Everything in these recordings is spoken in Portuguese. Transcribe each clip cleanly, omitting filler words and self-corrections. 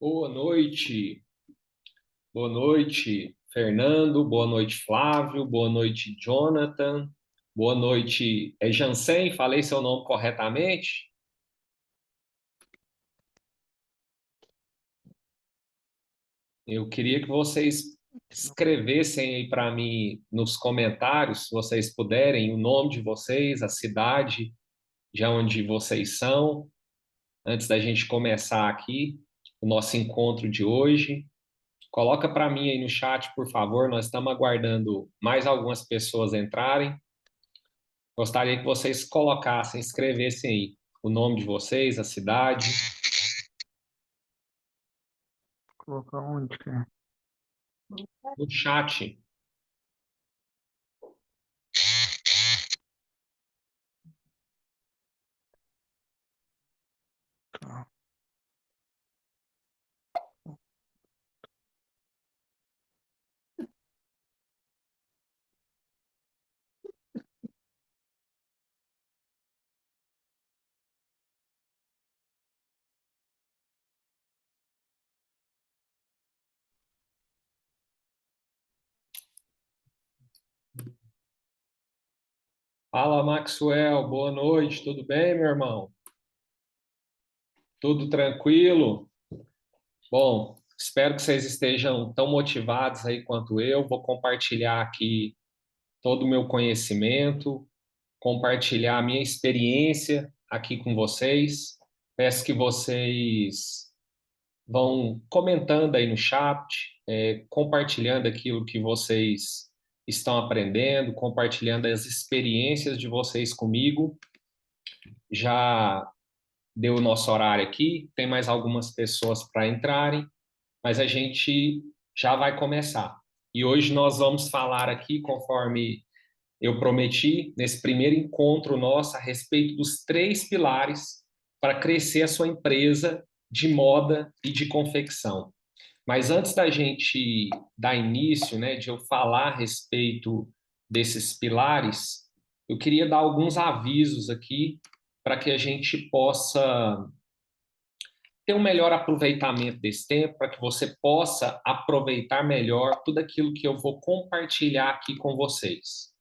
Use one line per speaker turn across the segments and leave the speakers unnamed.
Boa noite, Fernando, boa noite, Flávio, boa noite, Jonathan, boa noite, Jansen, falei seu nome corretamente? Eu queria que vocês escrevessem aí para mim nos comentários, se vocês puderem, o nome de vocês, a cidade de onde vocês são, antes da gente começar aqui o nosso encontro de hoje. Coloca para mim aí no chat, por favor. Nós estamos aguardando mais algumas pessoas entrarem. Gostaria que vocês colocassem, escrevessem aí o nome de vocês, a cidade.
Colocar onde, cara?
No chat.
Tá.
Fala, Maxwell. Boa noite. Tudo bem, meu irmão? Tudo tranquilo? Bom, espero que vocês estejam tão motivados aí quanto eu. Vou compartilhar aqui todo o meu conhecimento, compartilhar a minha experiência aqui com vocês. Peço que vocês vão comentando aí no chat, compartilhando aquilo que vocês estão aprendendo, compartilhando as experiências de vocês comigo. Já deu o nosso horário aqui, tem mais algumas pessoas para entrarem, mas a gente já vai começar. E hoje nós vamos falar aqui, conforme eu prometi, nesse primeiro encontro nosso, a respeito dos três pilares para crescer a sua empresa de moda e de confecção. Mas antes da gente dar início, né, de eu falar a respeito desses pilares, eu queria dar alguns avisos aqui para que a gente possa ter um melhor aproveitamento desse tempo, para que você possa aproveitar melhor tudo aquilo que eu vou compartilhar aqui com vocês.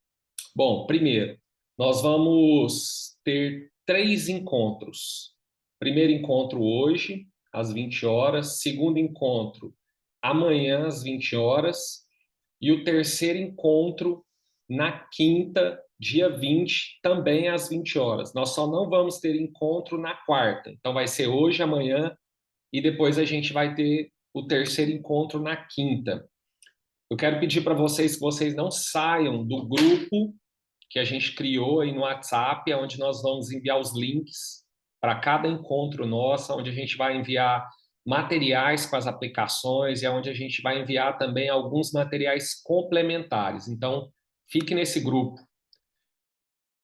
Bom, primeiro, nós vamos ter três encontros. Primeiro encontro hoje, às 20 horas. Segundo encontro, amanhã, às 20 horas. E o terceiro encontro, na quinta, dia 20, também às 20 horas. Nós só não vamos ter encontro na quarta. Então, vai ser hoje, amanhã, e depois a gente vai ter o terceiro encontro na quinta. Eu quero pedir para vocês que vocês não saiam do grupo que a gente criou aí no WhatsApp, onde nós vamos enviar os links para cada encontro nosso, onde a gente vai enviar materiais com as aplicações e onde a gente vai enviar também alguns materiais complementares. Então, fique nesse grupo.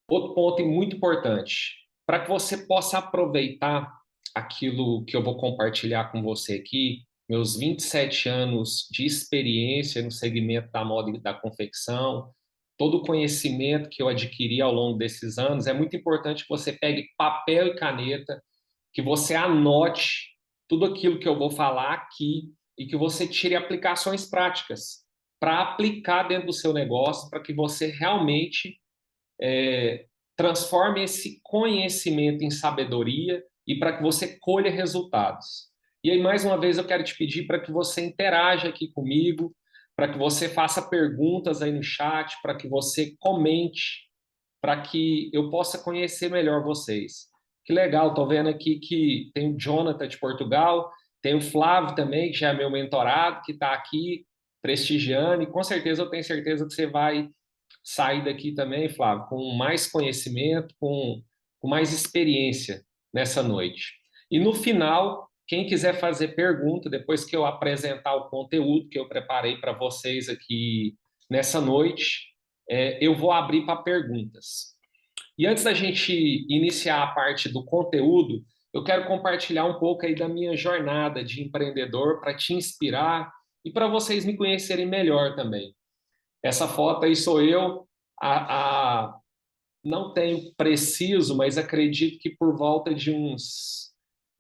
Outro ponto muito importante, para que você possa aproveitar aquilo que eu vou compartilhar com você aqui, meus 27 anos de experiência no segmento da moda e da confecção, todo o conhecimento que eu adquiri ao longo desses anos, é muito importante que você pegue papel e caneta, que você anote tudo aquilo que eu vou falar aqui e que você tire aplicações práticas para aplicar dentro do seu negócio, para que você realmente transforme esse conhecimento em sabedoria e para que você colha resultados. E aí, mais uma vez, eu quero te pedir para que você interaja aqui comigo, para que você faça perguntas aí no chat, para que você comente, para que eu possa conhecer melhor vocês. Que legal, estou vendo aqui que tem o Jonathan de Portugal, tem o Flávio também, que já é meu mentorado, que está aqui prestigiando, e com certeza eu tenho certeza que você vai sair daqui também, Flávio, com mais conhecimento, com mais experiência nessa noite. E no final, quem quiser fazer pergunta, depois que eu apresentar o conteúdo que eu preparei para vocês aqui nessa noite, eu vou abrir para perguntas. E antes da gente iniciar a parte do conteúdo, eu quero compartilhar um pouco aí da minha jornada de empreendedor para te inspirar e para vocês me conhecerem melhor também. Essa foto aí sou eu, não tenho preciso, mas acredito que por volta de uns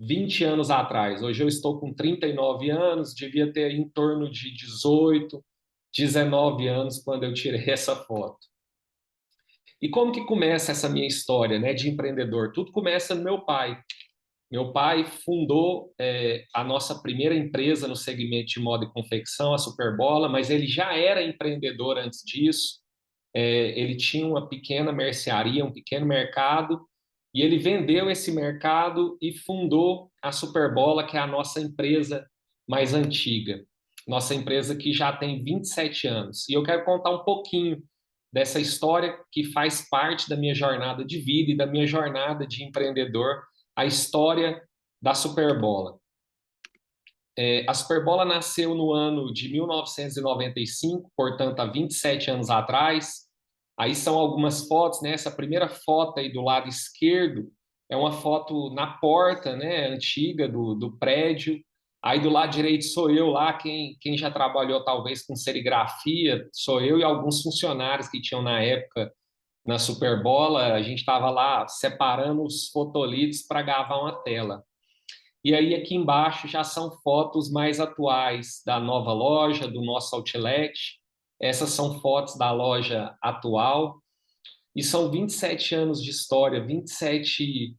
20 anos atrás. Hoje eu estou com 39 anos, devia ter em torno de 18, 19 anos quando eu tirei essa foto. E como que começa essa minha história, né, de empreendedor? Tudo começa no meu pai. Meu pai fundou a nossa primeira empresa no segmento de moda e confecção, a Superbola, mas ele já era empreendedor antes disso. Ele tinha uma pequena mercearia, um pequeno mercado, e ele vendeu esse mercado e fundou a Superbola, que é a nossa empresa mais antiga, nossa empresa que já tem 27 anos. E eu quero contar um pouquinho dessa história que faz parte da minha jornada de vida e da minha jornada de empreendedor, a história da Superbola. A Superbola nasceu no ano de 1995, portanto, há 27 anos atrás. Aí são algumas fotos, né? Essa primeira foto aí do lado esquerdo é uma foto na porta, né, antiga do prédio. Aí do lado direito sou eu lá, quem já trabalhou talvez com serigrafia, sou eu e alguns funcionários que tinham na época na Superbola. A gente estava lá separando os fotolitos para gravar uma tela. E aí aqui embaixo já são fotos mais atuais da nova loja, do nosso outlet. Essas são fotos da loja atual. E são 27 anos de história, 27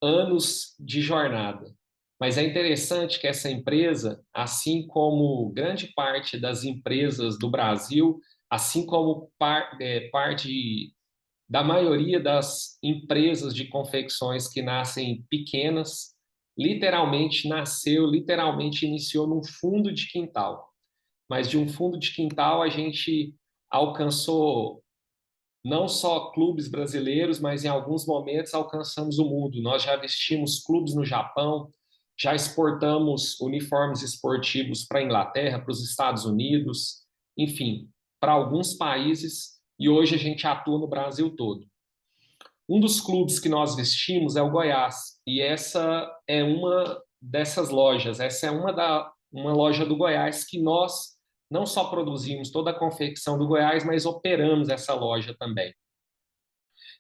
anos de jornada. Mas é interessante que essa empresa, assim como grande parte das empresas do Brasil, assim como parte da maioria das empresas de confecções que nascem pequenas, literalmente iniciou num fundo de quintal. Mas de um fundo de quintal a gente alcançou não só clubes brasileiros, mas em alguns momentos alcançamos o mundo. Nós já vestimos clubes no Japão, já exportamos uniformes esportivos para a Inglaterra, para os Estados Unidos, enfim, para alguns países, e hoje a gente atua no Brasil todo. Um dos clubes que nós vestimos é o Goiás, e essa é uma dessas lojas, essa é uma loja do Goiás que nós não só produzimos toda a confecção do Goiás, mas operamos essa loja também.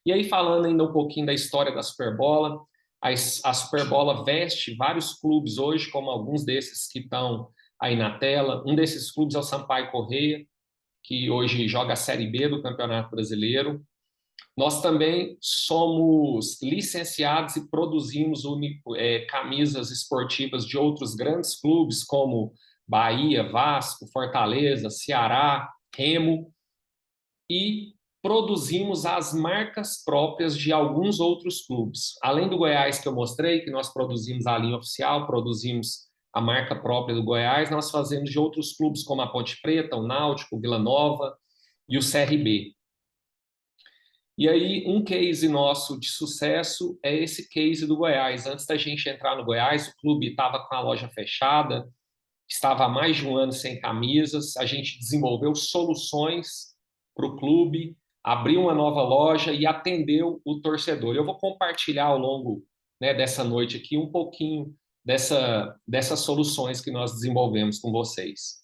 E aí, falando ainda um pouquinho da história da Superbola, a Superbola veste vários clubes hoje, como alguns desses que estão aí na tela. Um desses clubes é o Sampaio Corrêa, que hoje joga a Série B do Campeonato Brasileiro. Nós também somos licenciados e produzimos camisas esportivas de outros grandes clubes, como Bahia, Vasco, Fortaleza, Ceará, Remo, e produzimos as marcas próprias de alguns outros clubes. Além do Goiás, que eu mostrei, que nós produzimos a linha oficial, produzimos a marca própria do Goiás, nós fazemos de outros clubes, como a Ponte Preta, o Náutico, o Vila Nova e o CRB. E aí, um case nosso de sucesso é esse case do Goiás. Antes da gente entrar no Goiás, o clube estava com a loja fechada, estava há mais de um ano sem camisas. A gente desenvolveu soluções para o clube, abriu uma nova loja e atendeu o torcedor. Eu vou compartilhar ao longo, né, dessa noite aqui um pouquinho dessas soluções que nós desenvolvemos com vocês.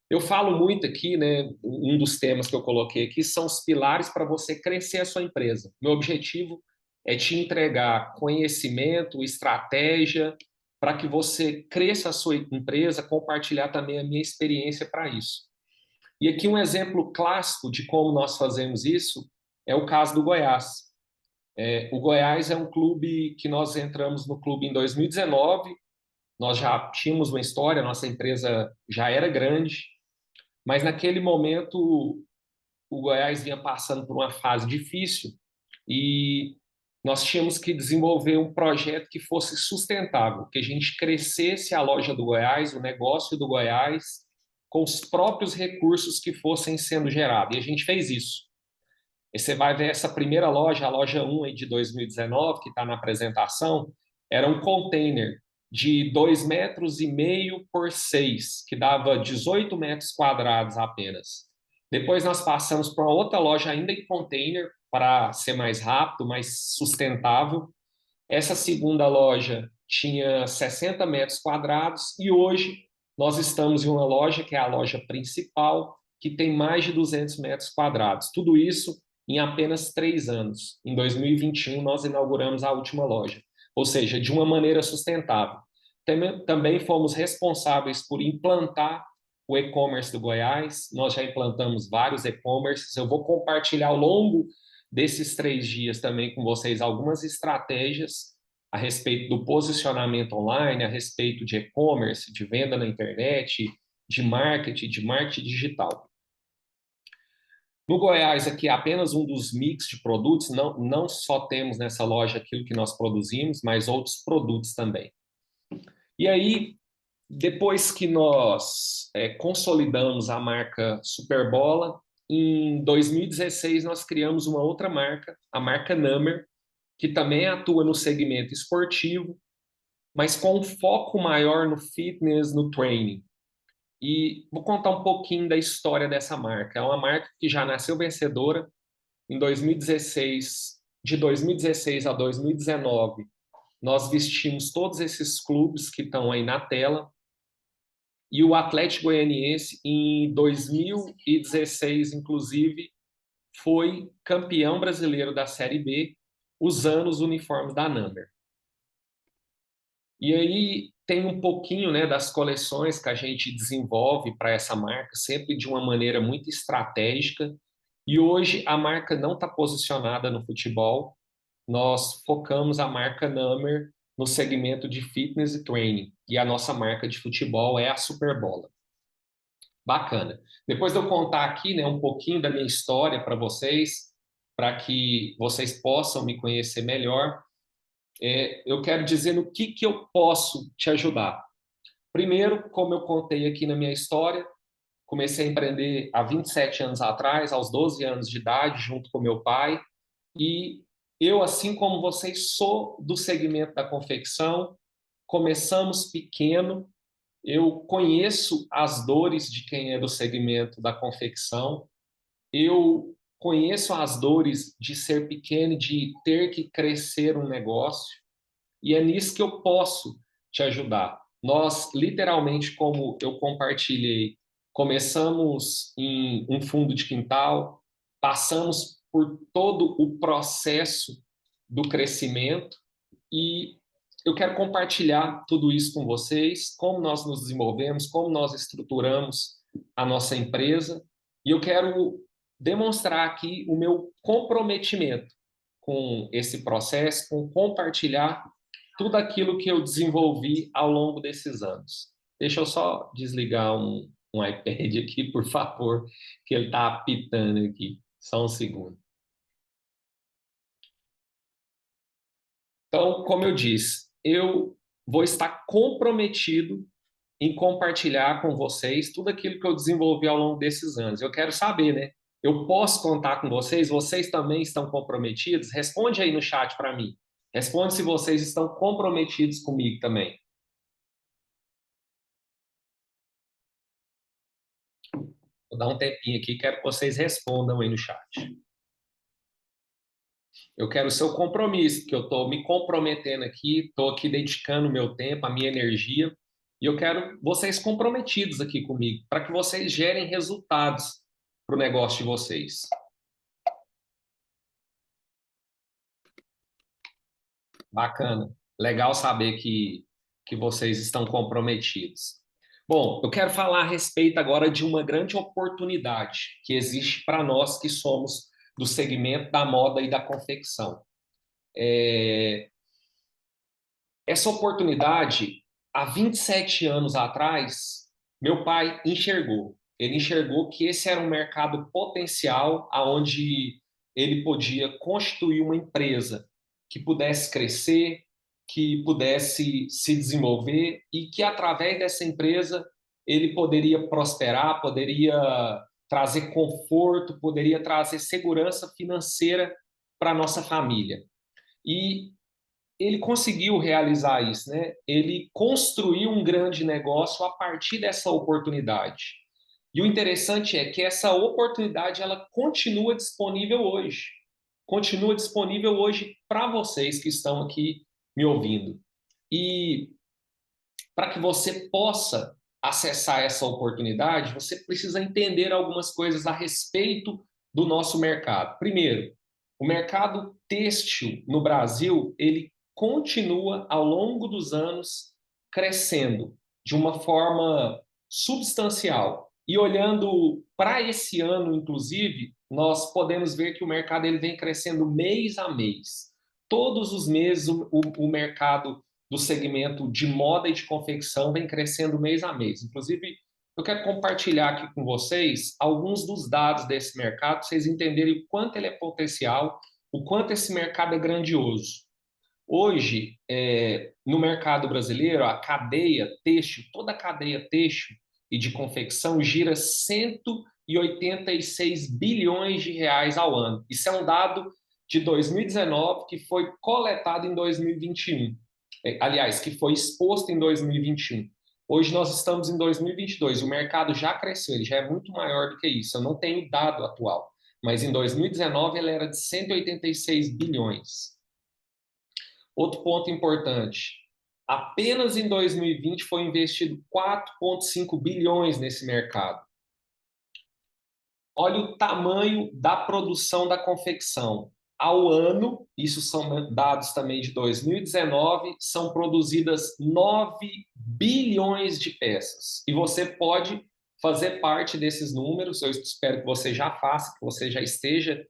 Eu falo muito aqui, né? Um dos temas que eu coloquei aqui são os pilares para você crescer a sua empresa. Meu objetivo é te entregar conhecimento, estratégia, para que você cresça a sua empresa, compartilhar também a minha experiência para isso. E aqui um exemplo clássico de como nós fazemos isso é o caso do Goiás. O Goiás é um clube que nós entramos no clube em 2019, nós já tínhamos uma história, nossa empresa já era grande, mas naquele momento o Goiás vinha passando por uma fase difícil e nós tínhamos que desenvolver um projeto que fosse sustentável, que a gente crescesse a loja do Goiás, o negócio do Goiás, com os próprios recursos que fossem sendo gerados. E a gente fez isso. E você vai ver essa primeira loja, a loja 1 aí de 2019, que está na apresentação, era um container de 2,5 metros por 6, que dava 18 metros quadrados apenas. Depois nós passamos para outra loja ainda em container, para ser mais rápido, mais sustentável. Essa segunda loja tinha 60 metros quadrados e hoje nós estamos em uma loja que é a loja principal, que tem mais de 200 metros quadrados. Tudo isso em apenas 3 anos. Em 2021, nós inauguramos a última loja. ou seja, de uma maneira sustentável. Também fomos responsáveis por implantar o e-commerce do Goiás. Nós já implantamos vários e-commerces. Eu vou compartilhar ao longo desses 3 dias também com vocês algumas estratégias a respeito do posicionamento online, a respeito de e-commerce, de venda na internet, de marketing digital. No Goiás, aqui é apenas um dos mix de produtos, não só temos nessa loja aquilo que nós produzimos, mas outros produtos também. E aí, depois que nós consolidamos a marca Superbola, em 2016 nós criamos uma outra marca, a marca Number, que também atua no segmento esportivo, mas com um foco maior no fitness, no training. E vou contar um pouquinho da história dessa marca. É uma marca que já nasceu vencedora em 2016. De 2016 a 2019, nós vestimos todos esses clubes que estão aí na tela. E o Atlético Goianiense, em 2016, inclusive, foi campeão brasileiro da Série B, usando os uniformes da Number. E aí tem um pouquinho, né, das coleções que a gente desenvolve para essa marca, sempre de uma maneira muito estratégica. E hoje a marca não está posicionada no futebol. Nós focamos a marca Number no segmento de fitness e training. E a nossa marca de futebol é a Superbola. Bacana. Depois de eu contar aqui, né, um pouquinho da minha história para vocês, para que vocês possam me conhecer melhor, eu quero dizer no que eu posso te ajudar. Primeiro, como eu contei aqui na minha história, comecei a empreender há 27 anos atrás, aos 12 anos de idade, junto com meu pai, e eu, assim como vocês, sou do segmento da confecção. Começamos pequeno. Eu conheço as dores de quem é do segmento da confecção. Eu conheço as dores de ser pequeno e de ter que crescer um negócio. E é nisso que eu posso te ajudar. Nós, literalmente, como eu compartilhei, começamos em um fundo de quintal, passamos por todo o processo do crescimento e eu quero compartilhar tudo isso com vocês, como nós nos desenvolvemos, como nós estruturamos a nossa empresa, e eu quero demonstrar aqui o meu comprometimento com esse processo, com compartilhar tudo aquilo que eu desenvolvi ao longo desses anos. Deixa eu só desligar um iPad aqui, por favor, que ele está apitando aqui. Só um segundo. Então, como eu disse, eu vou estar comprometido em compartilhar com vocês tudo aquilo que eu desenvolvi ao longo desses anos. Eu quero saber, né? Eu posso contar com vocês? Vocês também estão comprometidos? Responde aí no chat para mim. Responde se vocês estão comprometidos comigo também. Vou dar um tempinho aqui, quero que vocês respondam aí no chat. Eu quero o seu compromisso, porque eu estou me comprometendo aqui, estou aqui dedicando o meu tempo, a minha energia, e eu quero vocês comprometidos aqui comigo, para que vocês gerem resultados para o negócio de vocês. Bacana. Legal saber que vocês estão comprometidos. Bom, eu quero falar a respeito agora de uma grande oportunidade que existe para nós que somos do segmento da moda e da confecção. Essa oportunidade, há 27 anos atrás, meu pai enxergou. Ele enxergou que esse era um mercado potencial aonde ele podia constituir uma empresa que pudesse crescer, que pudesse se desenvolver e que através dessa empresa ele poderia prosperar, poderia trazer conforto, poderia trazer segurança financeira para a nossa família. E ele conseguiu realizar isso, né? Ele construiu um grande negócio a partir dessa oportunidade. E o interessante é que essa oportunidade ela continua disponível hoje. Continua disponível hoje para vocês que estão aqui me ouvindo. E para que você possa acessar essa oportunidade, você precisa entender algumas coisas a respeito do nosso mercado. Primeiro, o mercado têxtil no Brasil, ele continua, ao longo dos anos, crescendo de uma forma substancial. E olhando para esse ano, inclusive, nós podemos ver que o mercado ele vem crescendo mês a mês. Todos os meses, o mercado do segmento de moda e de confecção vem crescendo mês a mês. Inclusive, eu quero compartilhar aqui com vocês alguns dos dados desse mercado, para vocês entenderem o quanto ele é potencial, o quanto esse mercado é grandioso. Hoje, no mercado brasileiro, a cadeia têxtil, toda a cadeia têxtil e de confecção gira 186 bilhões de reais ao ano. Isso é um dado de 2019 que foi coletado em 2021. Aliás, que foi exposto em 2021. Hoje nós estamos em 2022. O mercado já cresceu, ele já é muito maior do que isso. Eu não tenho dado atual, mas em 2019 ele era de 186 bilhões. Outro ponto importante, apenas em 2020 foi investido 4,5 bilhões nesse mercado. Olha o tamanho da produção da confecção. Ao ano, isso são dados também de 2019, são produzidas 9 bilhões de peças. E você pode fazer parte desses números, eu espero que você já faça, que você já esteja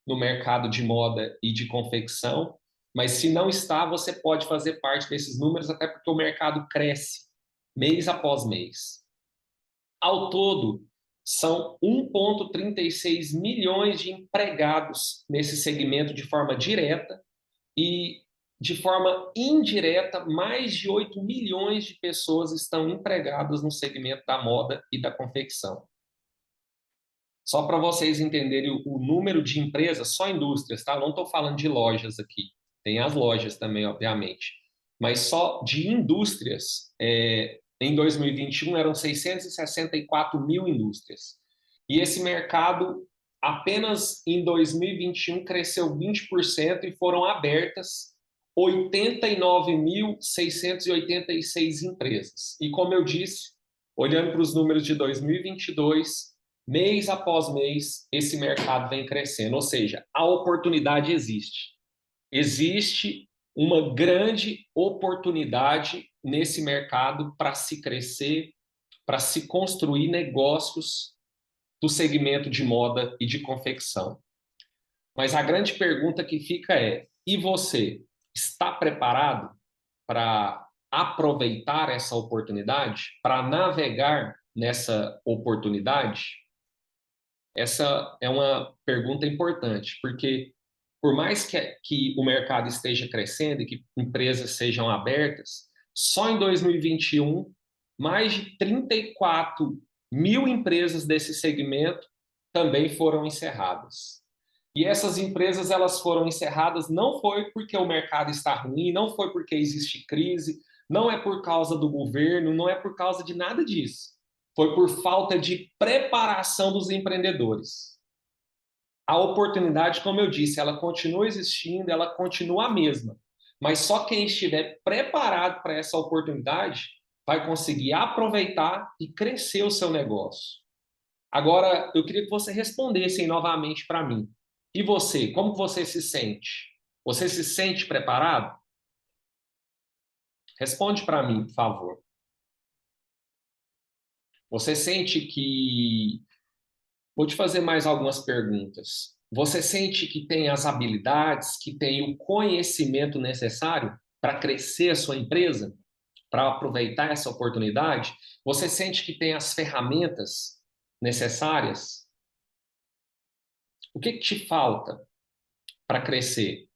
no mercado de moda e de confecção, mas se não está, você pode fazer parte desses números, até porque o mercado cresce mês após mês. Ao todo, são 1,36 milhões de empregados nesse segmento de forma direta e de forma indireta, mais de 8 milhões de pessoas estão empregadas no segmento da moda e da confecção. Só para vocês entenderem o número de empresas, só indústrias, tá? Eu não estou falando de lojas aqui. Tem as lojas também, obviamente. Mas só de indústrias, em 2021 eram 664 mil indústrias. E esse mercado, apenas em 2021, cresceu 20% e foram abertas 89.686 empresas. E como eu disse, olhando para os números de 2022, mês após mês, esse mercado vem crescendo, ou seja, a oportunidade existe. Existe uma grande oportunidade nesse mercado para se crescer, para se construir negócios do segmento de moda e de confecção. Mas a grande pergunta que fica é: e você está preparado para aproveitar essa oportunidade, para navegar nessa oportunidade? Essa é uma pergunta importante, porque por mais que o mercado esteja crescendo e que empresas sejam abertas, só em 2021, mais de 34 mil empresas desse segmento também foram encerradas. E essas empresas elas foram encerradas não foi porque o mercado está ruim, não foi porque existe crise, não é por causa do governo, não é por causa de nada disso. Foi por falta de preparação dos empreendedores. A oportunidade, como eu disse, ela continua existindo, ela continua a mesma. Mas só quem estiver preparado para essa oportunidade vai conseguir aproveitar e crescer o seu negócio. Agora, eu queria que você respondesse novamente para mim. E você, como você se sente? Você se sente preparado? Responde para mim, por favor. Você sente que... Vou te fazer mais algumas perguntas. Você sente que tem as habilidades, que tem o conhecimento necessário para crescer a sua empresa, para aproveitar essa oportunidade? Você sente que tem as ferramentas necessárias? O que te falta para crescer?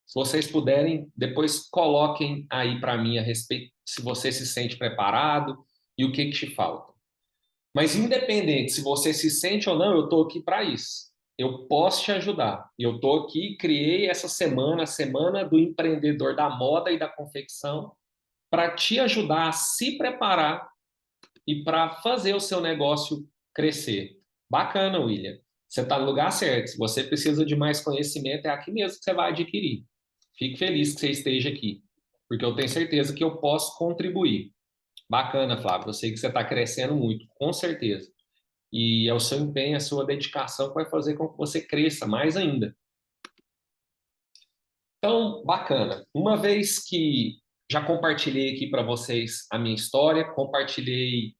Se vocês puderem, depois coloquem aí para mim a respeito se você se sente preparado e o que te falta. Mas independente se você se sente ou não, eu estou aqui para isso. Eu posso te ajudar. Eu estou aqui, criei essa semana, a Semana do Empreendedor da Moda e da Confecção, para te ajudar a se preparar e para fazer o seu negócio crescer. Bacana, William. Você está no lugar certo. Se você precisa de mais conhecimento, é aqui mesmo que você vai adquirir. Fique feliz que você esteja aqui, porque eu tenho certeza que eu posso contribuir. Bacana, Flávio. Eu sei que você está crescendo muito, com certeza. E é o seu empenho, a sua dedicação que vai fazer com que você cresça mais ainda. Então, bacana. Uma vez que já compartilhei aqui para vocês a minha história, compartilhei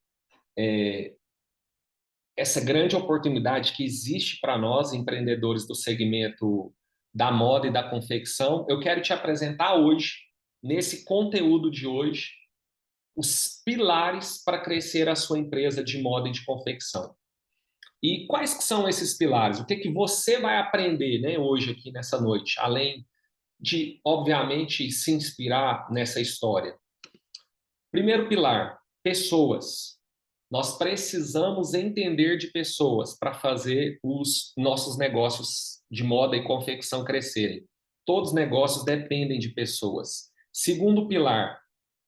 essa grande oportunidade que existe para nós, empreendedores do segmento da moda e da confecção, eu quero te apresentar hoje, nesse conteúdo de hoje, os pilares para crescer a sua empresa de moda e de confecção. E quais que são esses pilares? O que que você vai aprender, né, hoje aqui nessa noite, além de, obviamente, se inspirar nessa história? Primeiro pilar, pessoas. Nós precisamos entender de pessoas para fazer os nossos negócios de moda e confecção crescerem. Todos os negócios dependem de pessoas. Segundo pilar,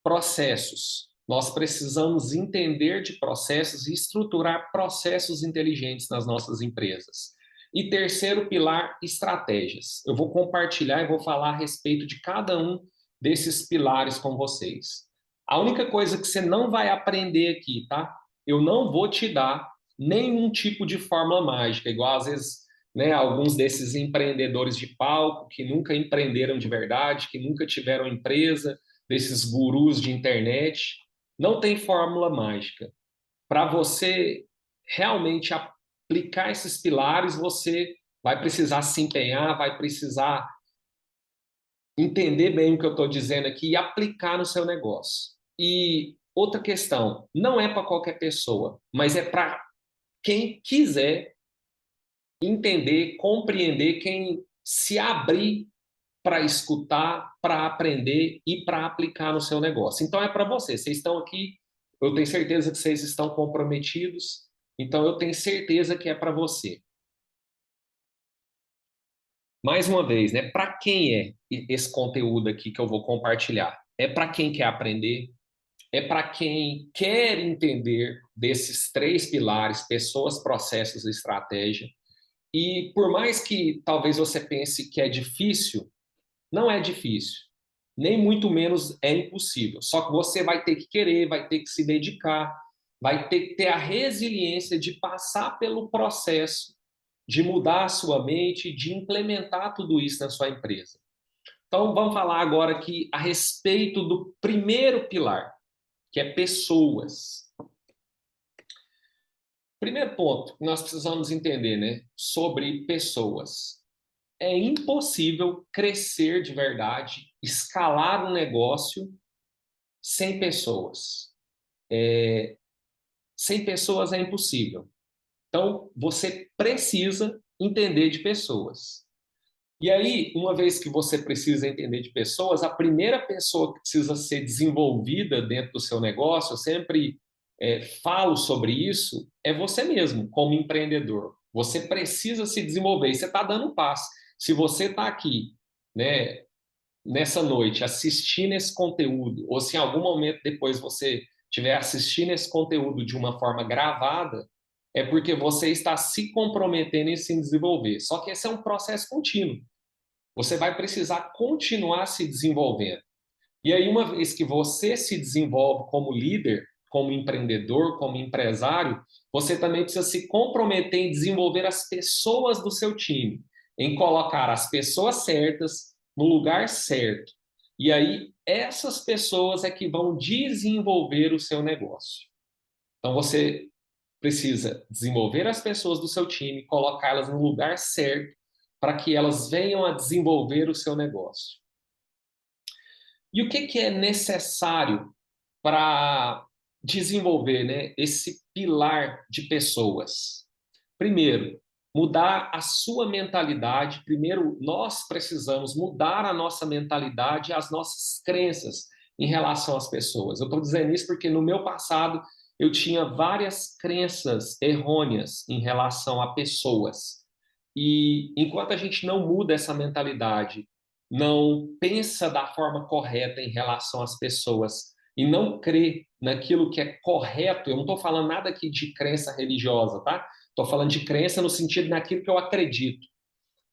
processos. Nós precisamos entender de processos e estruturar processos inteligentes nas nossas empresas. E terceiro pilar, estratégias. Eu vou compartilhar e vou falar a respeito de cada um desses pilares com vocês. A única coisa que você não vai aprender aqui, tá? Eu não vou te dar nenhum tipo de fórmula mágica, igual às vezes, né, alguns desses empreendedores de palco que nunca empreenderam de verdade, que nunca tiveram empresa, desses gurus de internet. Não tem fórmula mágica. Para você realmente aplicar esses pilares, você vai precisar se empenhar, vai precisar entender bem o que eu estou dizendo aqui e aplicar no seu negócio. E outra questão, não é para qualquer pessoa, mas é para quem quiser entender, compreender, quem se abrir para escutar, para aprender e para aplicar no seu negócio. Então é para você. Vocês estão aqui, eu tenho certeza que vocês estão comprometidos, então eu tenho certeza que é para você. Mais uma vez, né? Para quem é esse conteúdo aqui que eu vou compartilhar? É para quem quer aprender, é para quem quer entender desses três pilares, pessoas, processos e estratégia. E por mais que talvez você pense que é difícil, não é difícil, nem muito menos é impossível. Só que você vai ter que querer, vai ter que se dedicar, vai ter que ter a resiliência de passar pelo processo, de mudar a sua mente, de implementar tudo isso na sua empresa. Então, vamos falar agora aqui a respeito do primeiro pilar, que é pessoas. Primeiro ponto que nós precisamos entender, né, sobre pessoas. É impossível crescer de verdade, escalar um negócio sem pessoas. Sem pessoas é impossível. Então, você precisa entender de pessoas. E aí, uma vez que você precisa entender de pessoas, a primeira pessoa que precisa ser desenvolvida dentro do seu negócio, eu sempre falo sobre isso, é você mesmo, como empreendedor. Você precisa se desenvolver e você está dando um passo. Se você está aqui, né, nessa noite assistindo esse conteúdo, ou se em algum momento depois você estiver assistindo esse conteúdo de uma forma gravada, é porque você está se comprometendo em se desenvolver. Só que esse é um processo contínuo. Você vai precisar continuar se desenvolvendo. E aí, uma vez que você se desenvolve como líder, como empreendedor, como empresário, você também precisa se comprometer em desenvolver as pessoas do seu time, em colocar as pessoas certas no lugar certo. E aí, essas pessoas é que vão desenvolver o seu negócio. Então, você precisa desenvolver as pessoas do seu time, colocá-las no lugar certo para que elas venham a desenvolver o seu negócio. E o que é necessário para desenvolver, né, esse pilar de pessoas? Primeiro, mudar a sua mentalidade. Primeiro, nós precisamos mudar a nossa mentalidade e as nossas crenças em relação às pessoas. Eu estou dizendo isso porque no meu passado eu tinha várias crenças errôneas em relação a pessoas. E enquanto a gente não muda essa mentalidade, não pensa da forma correta em relação às pessoas e não crê naquilo que é correto, eu não estou falando nada aqui de crença religiosa, tá? Estou falando de crença no sentido daquilo que eu acredito.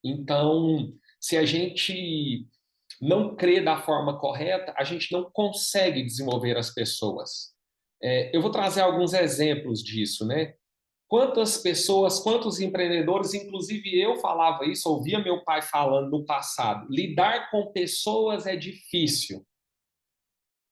Então, se a gente não crê da forma correta, a gente não consegue desenvolver as pessoas. Eu vou trazer alguns exemplos disso, né? Quantas pessoas, quantos empreendedores, inclusive eu falava isso, ouvia meu pai falando no passado, lidar com pessoas é difícil.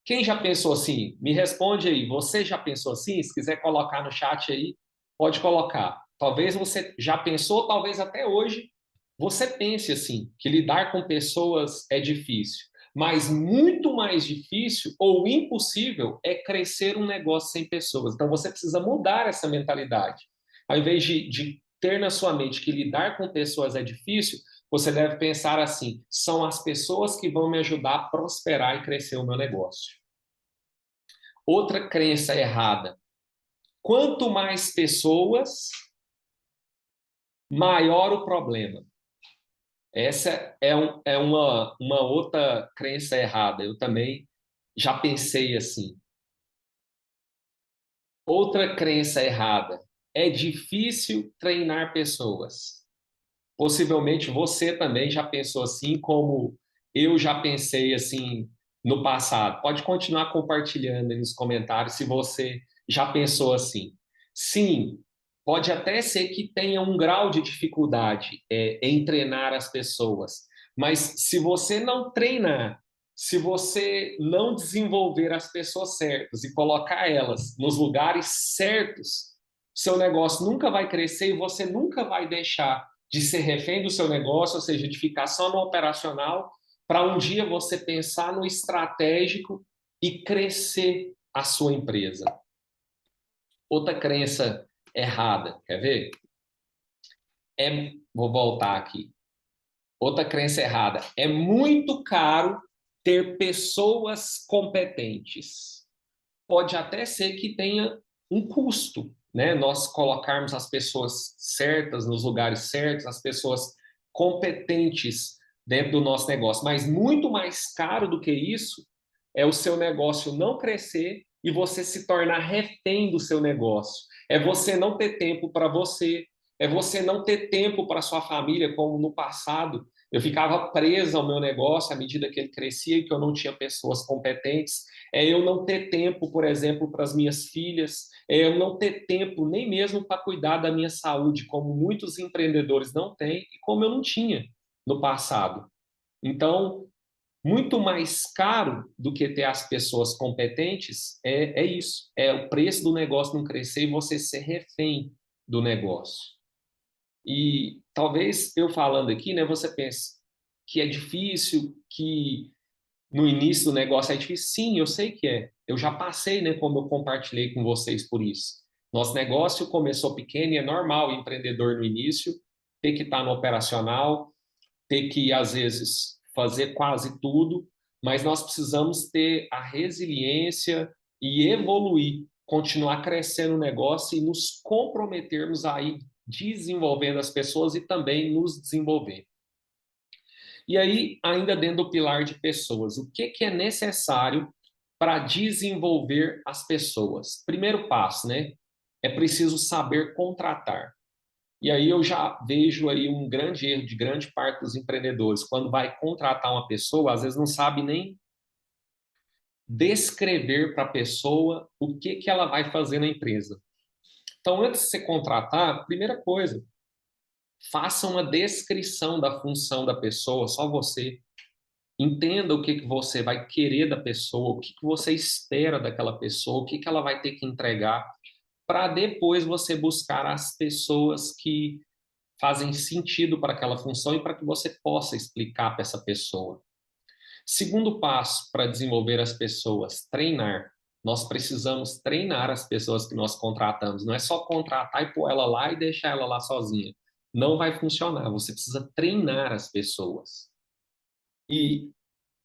Quem já pensou assim? Me responde aí. Você já pensou assim? Se quiser colocar no chat aí, pode colocar. Talvez você já pensou, talvez até hoje você pense assim, que lidar com pessoas é difícil. Mas muito mais difícil ou impossível é crescer um negócio sem pessoas. Então você precisa mudar essa mentalidade. Ao invés de ter na sua mente que lidar com pessoas é difícil, você deve pensar assim: são as pessoas que vão me ajudar a prosperar e crescer o meu negócio. Outra crença errada: quanto mais pessoas, maior o problema. Essa é uma outra crença errada. Eu também já pensei assim. Outra crença errada: é difícil treinar pessoas. Possivelmente você também já pensou assim, como eu já pensei assim no passado. Pode continuar compartilhando aí nos comentários se você já pensou assim. Sim, pode até ser que tenha um grau de dificuldade em treinar as pessoas, mas se você não treinar, se você não desenvolver as pessoas certas e colocar elas nos lugares certos, seu negócio nunca vai crescer e você nunca vai deixar de ser refém do seu negócio, ou seja, de ficar só no operacional, para um dia você pensar no estratégico e crescer a sua empresa. Outra crença errada, quer ver? Vou voltar aqui. Outra crença errada: é muito caro ter pessoas competentes. Pode até ser que tenha um custo, né? Nós colocarmos as pessoas certas nos lugares certos, as pessoas competentes dentro do nosso negócio, mas muito mais caro do que isso é o seu negócio não crescer e você se tornar refém do seu negócio. É você não ter tempo para você, é você não ter tempo para sua família, como no passado eu ficava presa ao meu negócio à medida que ele crescia e que eu não tinha pessoas competentes. É eu não ter tempo, por exemplo, para as minhas filhas, é eu não ter tempo nem mesmo para cuidar da minha saúde, como muitos empreendedores não têm e como eu não tinha no passado. Então, muito mais caro do que ter as pessoas competentes é isso, é o preço do negócio não crescer e você ser refém do negócio. E talvez eu falando aqui, né, você pense que é difícil, que no início do negócio é difícil. Sim, eu sei que é. Eu já passei, né, como eu compartilhei com vocês por isso. Nosso negócio começou pequeno e é normal o empreendedor no início ter que estar no operacional, ter que, às vezes, fazer quase tudo, mas nós precisamos ter a resiliência e evoluir, continuar crescendo o negócio e nos comprometermos aí desenvolvendo as pessoas e também nos desenvolver. E aí, ainda dentro do pilar de pessoas, o que é necessário para desenvolver as pessoas? Primeiro passo, né? É preciso saber contratar. E aí eu já vejo aí um grande erro de grande parte dos empreendedores, quando vai contratar uma pessoa, às vezes não sabe nem descrever para a pessoa o que ela vai fazer na empresa. Então, antes de você contratar, primeira coisa, faça uma descrição da função da pessoa, só você. Entenda o que você vai querer da pessoa, o que você espera daquela pessoa, o que ela vai ter que entregar, para depois você buscar as pessoas que fazem sentido para aquela função e para que você possa explicar para essa pessoa. Segundo passo para desenvolver as pessoas, treinar. Nós precisamos treinar as pessoas que nós contratamos. Não é só contratar e pôr ela lá e deixar ela lá sozinha. Não vai funcionar. Você precisa treinar as pessoas. E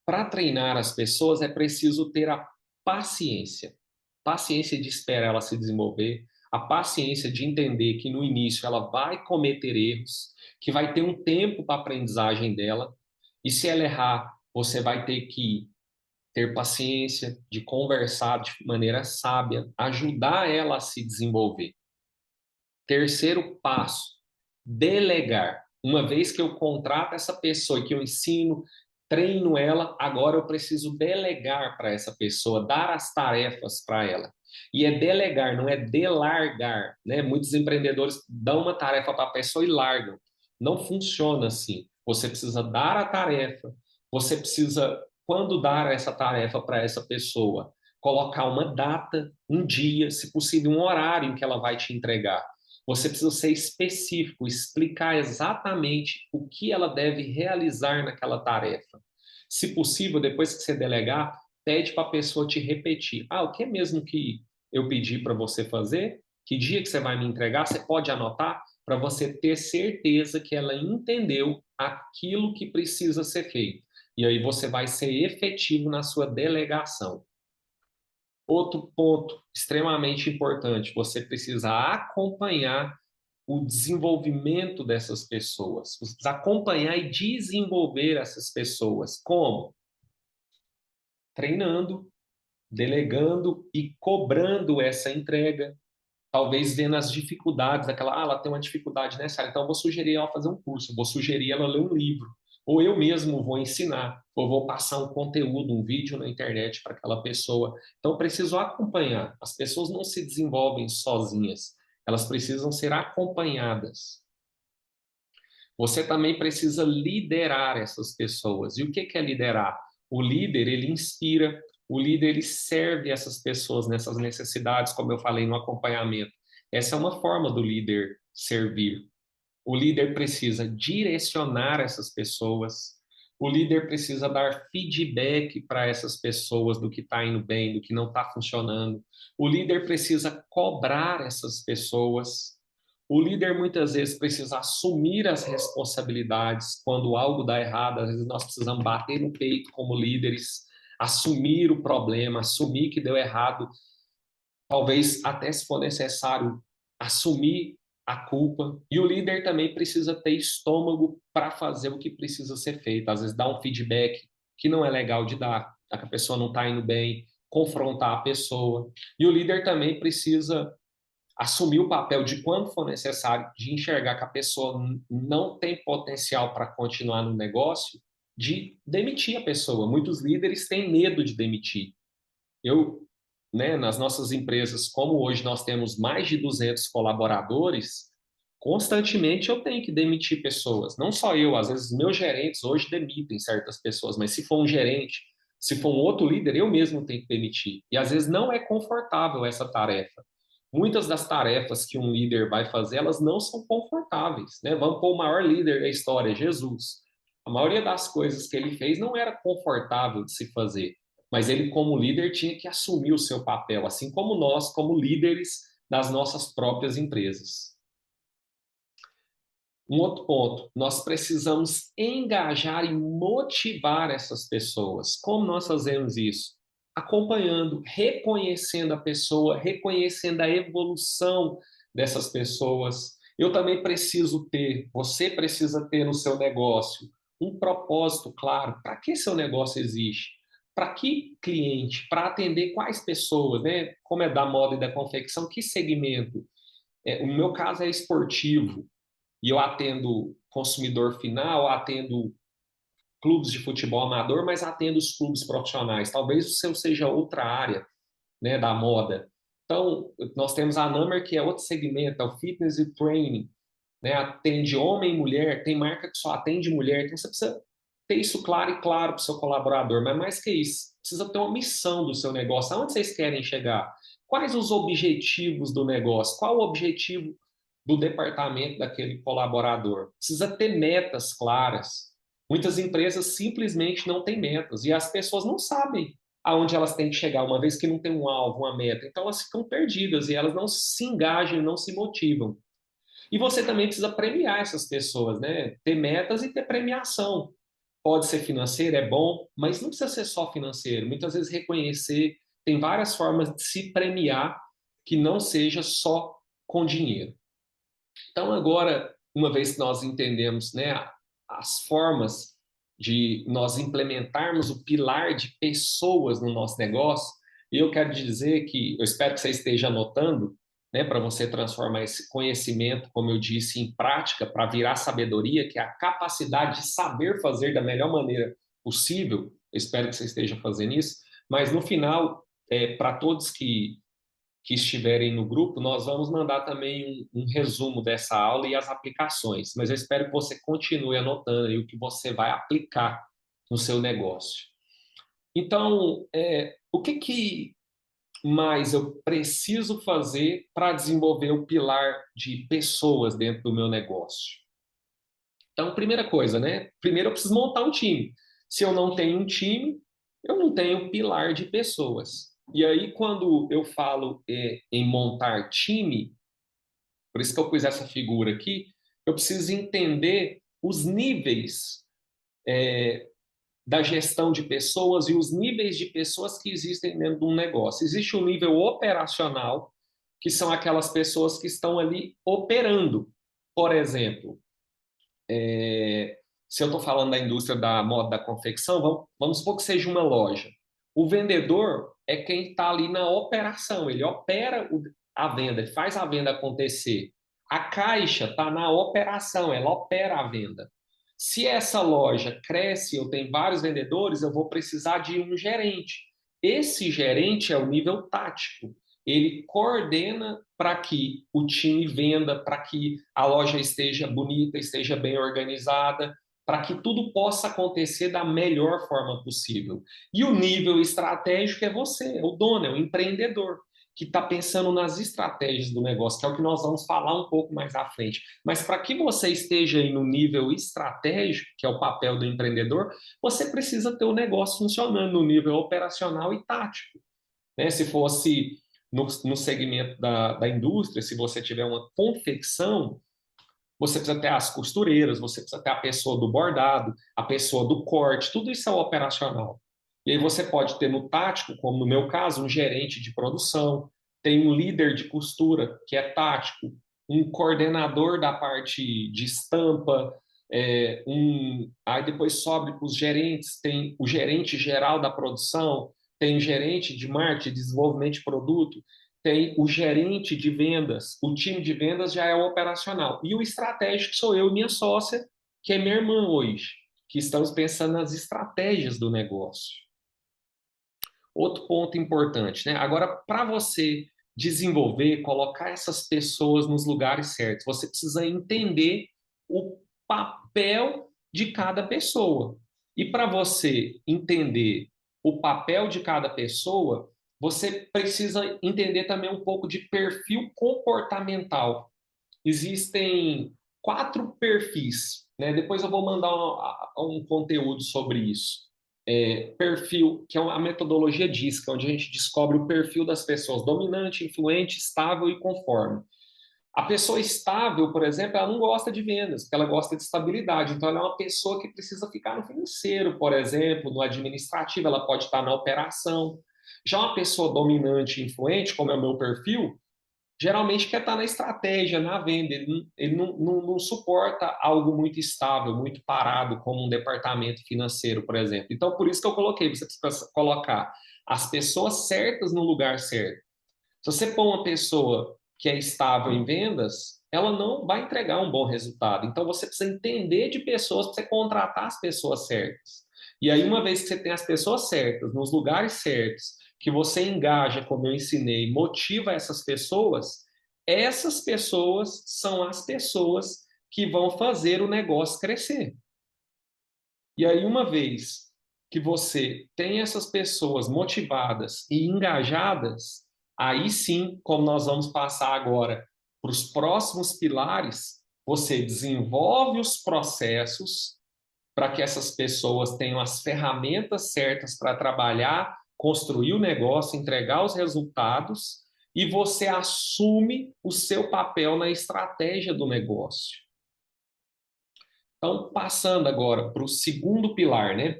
para treinar as pessoas é preciso ter a paciência. Paciência de esperar ela se desenvolver, a paciência de entender que no início ela vai cometer erros, que vai ter um tempo para a aprendizagem dela, e se ela errar, você vai ter que ter paciência de conversar de maneira sábia, ajudar ela a se desenvolver. Terceiro passo, delegar. Uma vez que eu contrato essa pessoa e que eu ensino, treino ela, agora eu preciso delegar para essa pessoa, dar as tarefas para ela. E é delegar, não é delargar, né? Muitos empreendedores dão uma tarefa para a pessoa e largam. Não funciona assim. Você precisa dar a tarefa, você precisa, quando dar essa tarefa para essa pessoa, colocar uma data, um dia, se possível, um horário em que ela vai te entregar. Você precisa ser específico, explicar exatamente o que ela deve realizar naquela tarefa. Se possível, depois que você delegar, pede para a pessoa te repetir. Ah, o que é mesmo que eu pedi para você fazer? Que dia que você vai me entregar? Você pode anotar para você ter certeza que ela entendeu aquilo que precisa ser feito. E aí você vai ser efetivo na sua delegação. Outro ponto extremamente importante, você precisa acompanhar o desenvolvimento dessas pessoas. Você precisa acompanhar e desenvolver essas pessoas. Como? Treinando, delegando e cobrando essa entrega. Talvez vendo as dificuldades daquela, ela tem uma dificuldade nessa área, então eu vou sugerir ela fazer um curso, vou sugerir ela ler um livro, ou eu mesmo vou ensinar, ou vou passar um conteúdo, um vídeo na internet para aquela pessoa. Então eu preciso acompanhar. As pessoas não se desenvolvem sozinhas, elas precisam ser acompanhadas. Você também precisa liderar essas pessoas. E o que é liderar? O líder, ele inspira, o líder, ele serve essas pessoas nessas necessidades, como eu falei no acompanhamento. Essa é uma forma do líder servir. O líder precisa direcionar essas pessoas. O líder precisa dar feedback para essas pessoas do que está indo bem, do que não está funcionando. O líder precisa cobrar essas pessoas. O líder muitas vezes precisa assumir as responsabilidades quando algo dá errado. Às vezes nós precisamos bater no peito como líderes, assumir o problema, assumir que deu errado, talvez até se for necessário assumir a culpa. E o líder também precisa ter estômago para fazer o que precisa ser feito. Às vezes dar um feedback que não é legal de dar, que a pessoa não está indo bem, confrontar a pessoa. E o líder também precisa assumir o papel de, quando for necessário, de enxergar que a pessoa não tem potencial para continuar no negócio, de demitir a pessoa. Muitos líderes têm medo de demitir. Eu, né, nas nossas empresas, como hoje nós temos mais de 200 colaboradores, constantemente eu tenho que demitir pessoas. Não só eu, às vezes meus gerentes hoje demitem certas pessoas, mas se for um gerente, se for um outro líder, eu mesmo tenho que demitir. E às vezes não é confortável essa tarefa. Muitas das tarefas que um líder vai fazer, elas não são confortáveis, né? Vamos pôr o maior líder da história, Jesus. A maioria das coisas que ele fez não era confortável de se fazer, mas ele, como líder, tinha que assumir o seu papel, assim como nós, como líderes das nossas próprias empresas. Um outro ponto, nós precisamos engajar e motivar essas pessoas. Como nós fazemos isso? Acompanhando, reconhecendo a pessoa, reconhecendo a evolução dessas pessoas. Eu também preciso ter, você precisa ter no seu negócio um propósito claro. Para que seu negócio existe? Para que cliente? Para atender quais pessoas, né? Como é da moda e da confecção, que segmento? O meu caso é esportivo e eu atendo consumidor final, atendo clubes de futebol amador, mas atendo os clubes profissionais. Talvez o seu seja outra área, né, da moda. Então, nós temos a Number, que é outro segmento, é o fitness e training, né? Atende homem e mulher, tem marca que só atende mulher, então você precisa ter isso claro e claro para o seu colaborador, mas mais que isso, precisa ter uma missão do seu negócio, aonde vocês querem chegar? Quais os objetivos do negócio? Qual o objetivo do departamento daquele colaborador? Precisa ter metas claras. Muitas empresas simplesmente não têm metas e as pessoas não sabem aonde elas têm que chegar, uma vez que não tem um alvo, uma meta. Então elas ficam perdidas e elas não se engajam, não se motivam. E você também precisa premiar essas pessoas, né? Ter metas e ter premiação. Pode ser financeiro, é bom, mas não precisa ser só financeiro. Muitas vezes reconhecer, tem várias formas de se premiar que não seja só com dinheiro. Então, agora, uma vez que nós entendemos, né, as formas de nós implementarmos o pilar de pessoas no nosso negócio, e eu quero dizer que eu espero que você esteja anotando, né, para você transformar esse conhecimento, como eu disse, em prática, para virar sabedoria, que é a capacidade de saber fazer da melhor maneira possível. Eu espero que você esteja fazendo isso. Mas no final, para todos que estiverem no grupo, nós vamos mandar também um resumo dessa aula e as aplicações. Mas eu espero que você continue anotando aí o que você vai aplicar no seu negócio. Então, o que mais eu preciso fazer para desenvolver o pilar de pessoas dentro do meu negócio? Então, primeira coisa, né? Primeiro eu preciso montar um time. Se eu não tenho um time, eu não tenho pilar de pessoas. E aí, quando eu falo em montar time, por isso que eu pus essa figura aqui, eu preciso entender os níveis da gestão de pessoas e os níveis de pessoas que existem dentro de um negócio. Existe um nível operacional, que são aquelas pessoas que estão ali operando. Por exemplo, se eu estou falando da indústria da moda, da confecção, vamos supor que seja uma loja. O vendedor é quem está ali na operação, ele opera a venda, ele faz a venda acontecer. A caixa está na operação, ela opera a venda. Se essa loja cresce, eu tenho vários vendedores, eu vou precisar de um gerente. Esse gerente é o nível tático. Ele coordena para que o time venda, para que a loja esteja bonita, esteja bem organizada, para que tudo possa acontecer da melhor forma possível. E o nível estratégico é você, é o dono, é o empreendedor, que está pensando nas estratégias do negócio, que é o que nós vamos falar um pouco mais à frente. Mas para que você esteja aí no nível estratégico, que é o papel do empreendedor, você precisa ter o negócio funcionando no nível operacional e tático. Né? Se fosse no segmento da indústria, se você tiver uma confecção, você precisa ter as costureiras, você precisa ter a pessoa do bordado, a pessoa do corte, tudo isso é operacional. E aí você pode ter no tático, como no meu caso, um gerente de produção, tem um líder de costura, que é tático, um coordenador da parte de estampa, aí depois sobe para os gerentes, tem o gerente geral da produção, tem o gerente de marketing, desenvolvimento de produto, tem o gerente de vendas, o time de vendas já é o operacional. E o estratégico sou eu e minha sócia, que é minha irmã hoje, que estamos pensando nas estratégias do negócio. Outro ponto importante, né? Agora, para você desenvolver, colocar essas pessoas nos lugares certos, você precisa entender o papel de cada pessoa. E para você entender o papel de cada pessoa, você precisa entender também um pouco de perfil comportamental. Existem 4 perfis, né? Depois eu vou mandar um conteúdo sobre isso. Perfil, que é a metodologia DISC, onde a gente descobre o perfil das pessoas: dominante, influente, estável e conforme. A pessoa estável, por exemplo, ela não gosta de vendas, porque ela gosta de estabilidade. Então, ela é uma pessoa que precisa ficar no financeiro, por exemplo, no administrativo, ela pode estar na operação. Já uma pessoa dominante e influente, como é o meu perfil, geralmente quer estar na estratégia, na venda. Ele não suporta algo muito estável, muito parado, como um departamento financeiro, por exemplo. Então, por isso que eu coloquei, você precisa colocar as pessoas certas no lugar certo. Se você pôr uma pessoa que é estável em vendas, ela não vai entregar um bom resultado. Então, você precisa entender de pessoas para você contratar as pessoas certas. E aí, uma vez que você tem as pessoas certas, nos lugares certos, que você engaja, como eu ensinei, motiva essas pessoas são as pessoas que vão fazer o negócio crescer. E aí, uma vez que você tem essas pessoas motivadas e engajadas, aí sim, como nós vamos passar agora para os próximos pilares, você desenvolve os processos para que essas pessoas tenham as ferramentas certas para trabalhar, construir o negócio, entregar os resultados, e você assume o seu papel na estratégia do negócio. Então, passando agora para o segundo pilar, né?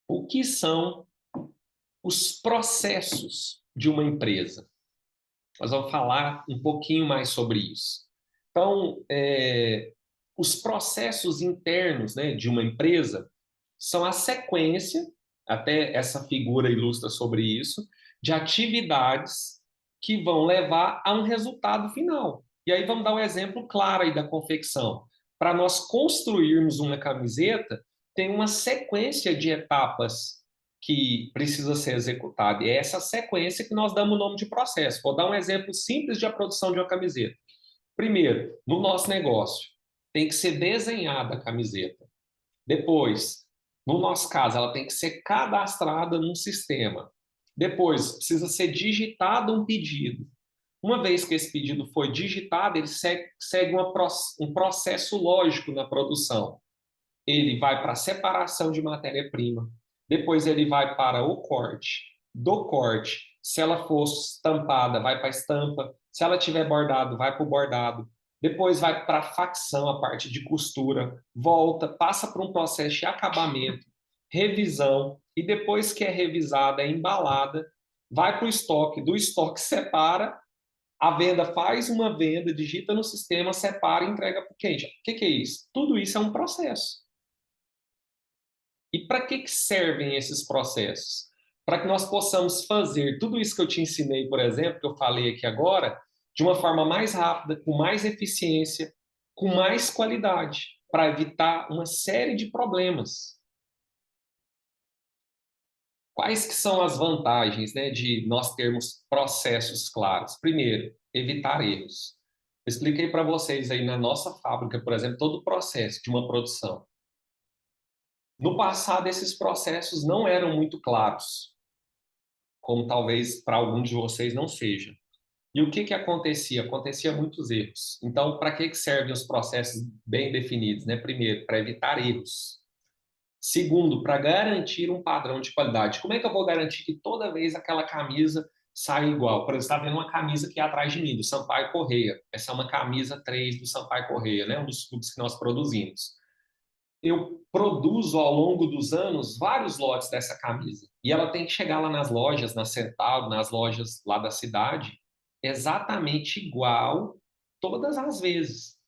O que são os processos de uma empresa? Nós vamos falar um pouquinho mais sobre isso. Então, os processos internos, né, de uma empresa são a sequência, até essa figura ilustra sobre isso, de atividades que vão levar a um resultado final. E aí vamos dar um exemplo claro aí da confecção. para nós construirmos uma camiseta, tem uma sequência de etapas que precisa ser executada. E é essa sequência que nós damos o nome de processo. Vou dar um exemplo simples de a produção de uma camiseta. Primeiro, no nosso negócio, tem que ser desenhada a camiseta. Depois, no nosso caso, ela tem que ser cadastrada num sistema. Depois, precisa ser digitado um pedido. Uma vez que esse pedido foi digitado, ele segue um processo lógico na produção. Ele vai para a separação de matéria-prima, depois ele vai para o corte. Do corte, se ela for estampada, vai para a estampa. Se ela tiver bordado, vai para o bordado. Depois vai para a facção, a parte de costura. Volta, passa por um processo de acabamento, revisão. E depois que é revisada, é embalada, vai para o estoque. Do estoque separa, a venda faz uma venda, digita no sistema, separa e entrega para o cliente. O que é isso? Tudo isso é um processo. E para que servem esses processos? Para que nós possamos fazer tudo isso que eu te ensinei, por exemplo, que eu falei aqui agora, de uma forma mais rápida, com mais eficiência, com mais qualidade, para evitar uma série de problemas. Quais que são as vantagens, né, de nós termos processos claros? Primeiro, evitar erros. Eu expliquei para vocês aí na nossa fábrica, por exemplo, todo o processo de uma produção. No passado, esses processos não eram muito claros, como talvez para alguns de vocês não seja. E o que acontecia? Acontecia muitos erros. Então, para que servem os processos bem definidos? Né? Primeiro, para evitar erros. Segundo, para garantir um padrão de qualidade. Como é que eu vou garantir que toda vez aquela camisa sai igual? Por exemplo, você está vendo uma camisa aqui atrás de mim, do Sampaio Correia. Essa é uma camisa 3 do Sampaio Correia, né? Um dos clubes que nós produzimos. Eu produzo ao longo dos anos vários lotes dessa camisa. E ela tem que chegar lá nas lojas, na Centauro, nas lojas lá da cidade, exatamente igual todas as vezes.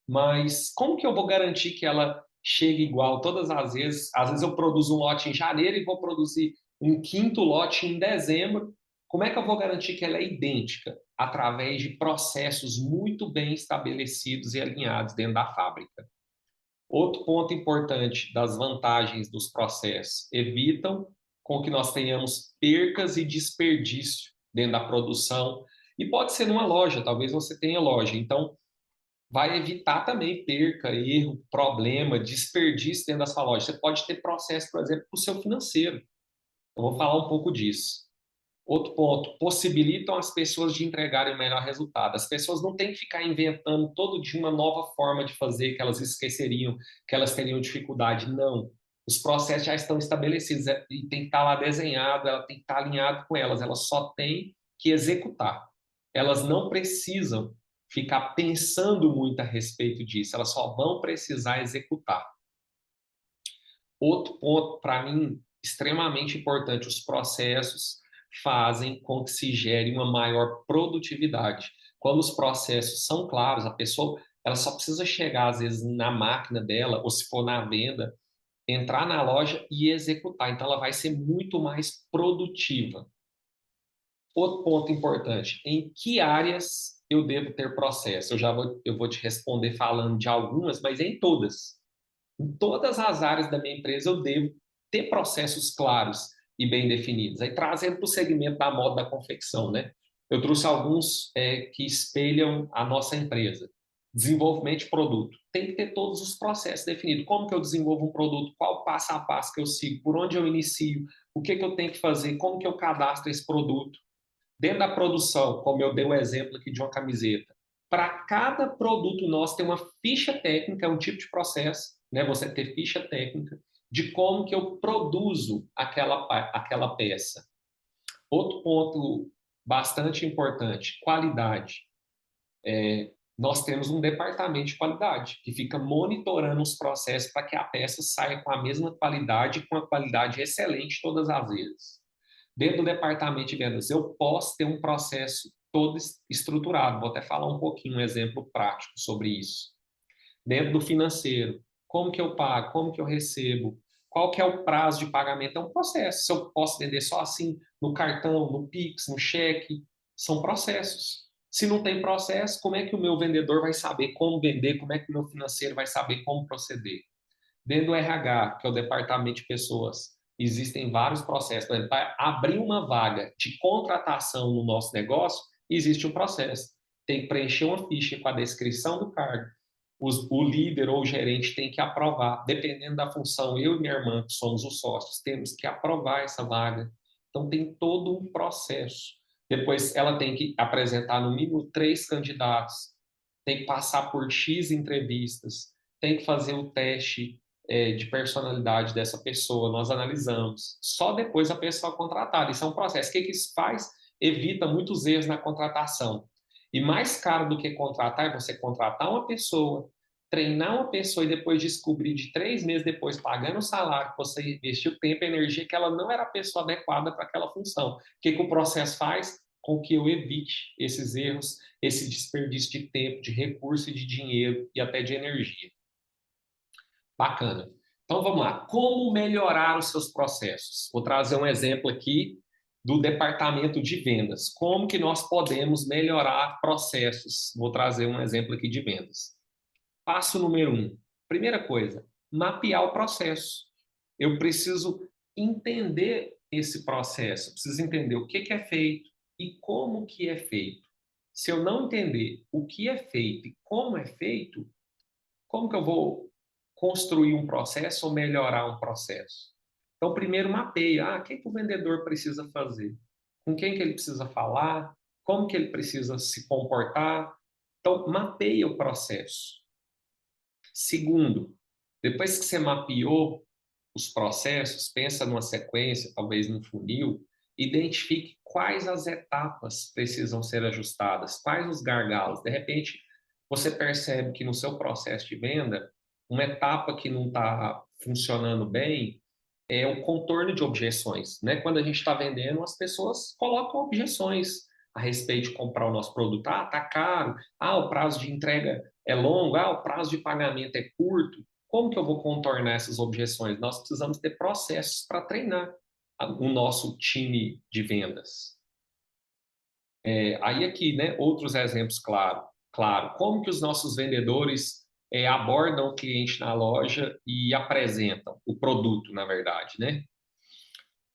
Mas como que eu vou garantir que ela chegue igual todas as vezes? Às vezes eu produzo um lote em janeiro e vou produzir um quinto lote em dezembro. Como é que eu vou garantir que ela é idêntica? Através de processos muito bem estabelecidos e alinhados dentro da fábrica. Outro ponto importante das vantagens dos processos: evitam com que nós tenhamos percas e desperdício dentro da produção. E pode ser numa loja, talvez você tenha loja. Então, vai evitar também perca, erro, problema, desperdício dentro da sua loja. Você pode ter processo, por exemplo, para o seu financeiro. Eu vou falar um pouco disso. Outro ponto, possibilitam as pessoas de entregarem o melhor resultado. As pessoas não têm que ficar inventando todo dia uma nova forma de fazer que elas esqueceriam, que elas teriam dificuldade. Não. Os processos já estão estabelecidos e tem que estar lá desenhado, ela tem que estar alinhado com elas só têm que executar. Elas não precisam ficar pensando muito a respeito disso, elas só vão precisar executar. Outro ponto, para mim, extremamente importante, os processos fazem com que se gere uma maior produtividade. Quando os processos são claros, a pessoa ela só precisa chegar, às vezes, na máquina dela, ou se for na venda, entrar na loja e executar. Então, ela vai ser muito mais produtiva. Outro ponto importante, em que áreas eu devo ter processo? Eu vou te responder falando de algumas, mas em todas. Em todas as áreas da minha empresa eu devo ter processos claros e bem definidos. Aí trazendo para o segmento da moda da confecção, né? Eu trouxe alguns que espelham a nossa empresa. Desenvolvimento de produto. Tem que ter todos os processos definidos. Como que eu desenvolvo um produto? Qual o passo a passo que eu sigo? Por onde eu inicio? O que eu tenho que fazer? Como que eu cadastro esse produto? Dentro da produção, como eu dei um exemplo aqui de uma camiseta, para cada produto nosso tem uma ficha técnica, um tipo de processo, né? Você ter ficha técnica de como que eu produzo aquela peça. Outro ponto bastante importante, qualidade. Nós temos um departamento de qualidade que fica monitorando os processos para que a peça saia com a mesma qualidade, com a qualidade excelente todas as vezes. Dentro do departamento de vendas, eu posso ter um processo todo estruturado. Vou até falar um pouquinho, um exemplo prático sobre isso. Dentro do financeiro, como que eu pago, como que eu recebo, qual que é o prazo de pagamento, é um processo. Se eu posso vender só assim, no cartão, no Pix, no cheque, são processos. Se não tem processo, como é que o meu vendedor vai saber como vender? Como é que o meu financeiro vai saber como proceder? Dentro do RH, que é o Departamento de Pessoas, existem vários processos. Por exemplo, para abrir uma vaga de contratação no nosso negócio, existe um processo. Tem que preencher uma ficha com a descrição do cargo. O líder ou o gerente tem que aprovar. Dependendo da função, eu e minha irmã, que somos os sócios, temos que aprovar essa vaga. Então, tem todo um processo. Depois, ela tem que apresentar, no mínimo, 3 candidatos. Tem que passar por X entrevistas. Tem que fazer o teste de personalidade dessa pessoa, nós analisamos. Só depois a pessoa é contratada. Isso é um processo. O que isso faz? Evita muitos erros na contratação. E mais caro do que contratar é você contratar uma pessoa, treinar uma pessoa e depois descobrir de 3 meses depois, pagando o salário, que você investiu tempo e energia, que ela não era a pessoa adequada para aquela função. O que o processo faz? Com que eu evite esses erros, esse desperdício de tempo, de recurso e de dinheiro e até de energia. Bacana. Então vamos lá. Como melhorar os seus processos? Vou trazer um exemplo aqui do departamento de vendas. Como que nós podemos melhorar processos? Vou trazer um exemplo aqui de vendas. Passo número 1. Primeira coisa, mapear o processo. Eu preciso entender esse processo, preciso entender o que é feito e como que é feito. Se eu não entender o que é feito e como é feito, como que eu vou construir um processo ou melhorar um processo? Então, primeiro mapeia, o que o vendedor precisa fazer? Com quem que ele precisa falar? Como que ele precisa se comportar? Então, mapeia o processo. Segundo, depois que você mapeou os processos, pensa numa sequência, talvez num funil, identifique quais as etapas precisam ser ajustadas, quais os gargalos. De repente, você percebe que no seu processo de venda, uma etapa que não está funcionando bem é o contorno de objeções, né? Quando a gente está vendendo, as pessoas colocam objeções a respeito de comprar o nosso produto. Tá caro. O prazo de entrega é longo. O prazo de pagamento é curto. Como que eu vou contornar essas objeções? Nós precisamos ter processos para treinar o nosso time de vendas. Aí aqui, né, outros exemplos, claro, como que os nossos vendedores abordam o cliente na loja e apresentam o produto, na verdade, né?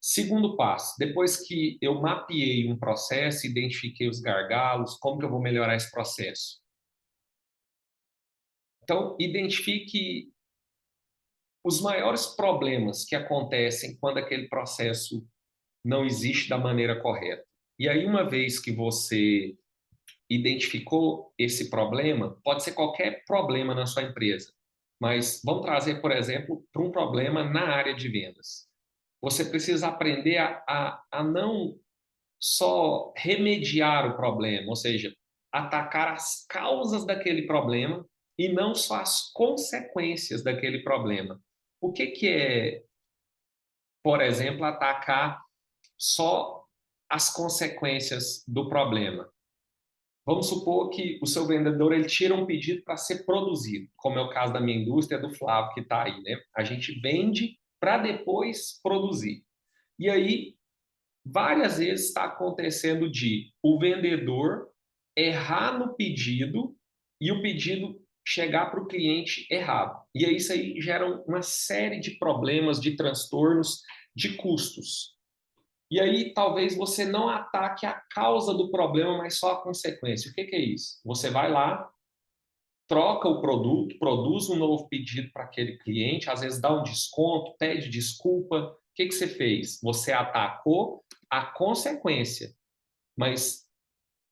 Segundo passo, depois que eu mapeei um processo, identifiquei os gargalos, como que eu vou melhorar esse processo? Então, identifique os maiores problemas que acontecem quando aquele processo não existe da maneira correta. E aí, uma vez que você identificou esse problema, pode ser qualquer problema na sua empresa, mas vamos trazer, por exemplo, para um problema na área de vendas. Você precisa aprender a não só remediar o problema, ou seja, atacar as causas daquele problema e não só as consequências daquele problema. O que é, por exemplo, atacar só as consequências do problema? Vamos supor que o seu vendedor ele tira um pedido para ser produzido, como é o caso da minha indústria, do Flávio, que está aí, né? A gente vende para depois produzir. E aí, várias vezes está acontecendo de o vendedor errar no pedido e o pedido chegar para o cliente errado. E aí isso aí gera uma série de problemas, de transtornos, de custos. E aí talvez você não ataque a causa do problema, mas só a consequência. O que é isso? Você vai lá, troca o produto, produz um novo pedido para aquele cliente, às vezes dá um desconto, pede desculpa. O que você fez? Você atacou a consequência, mas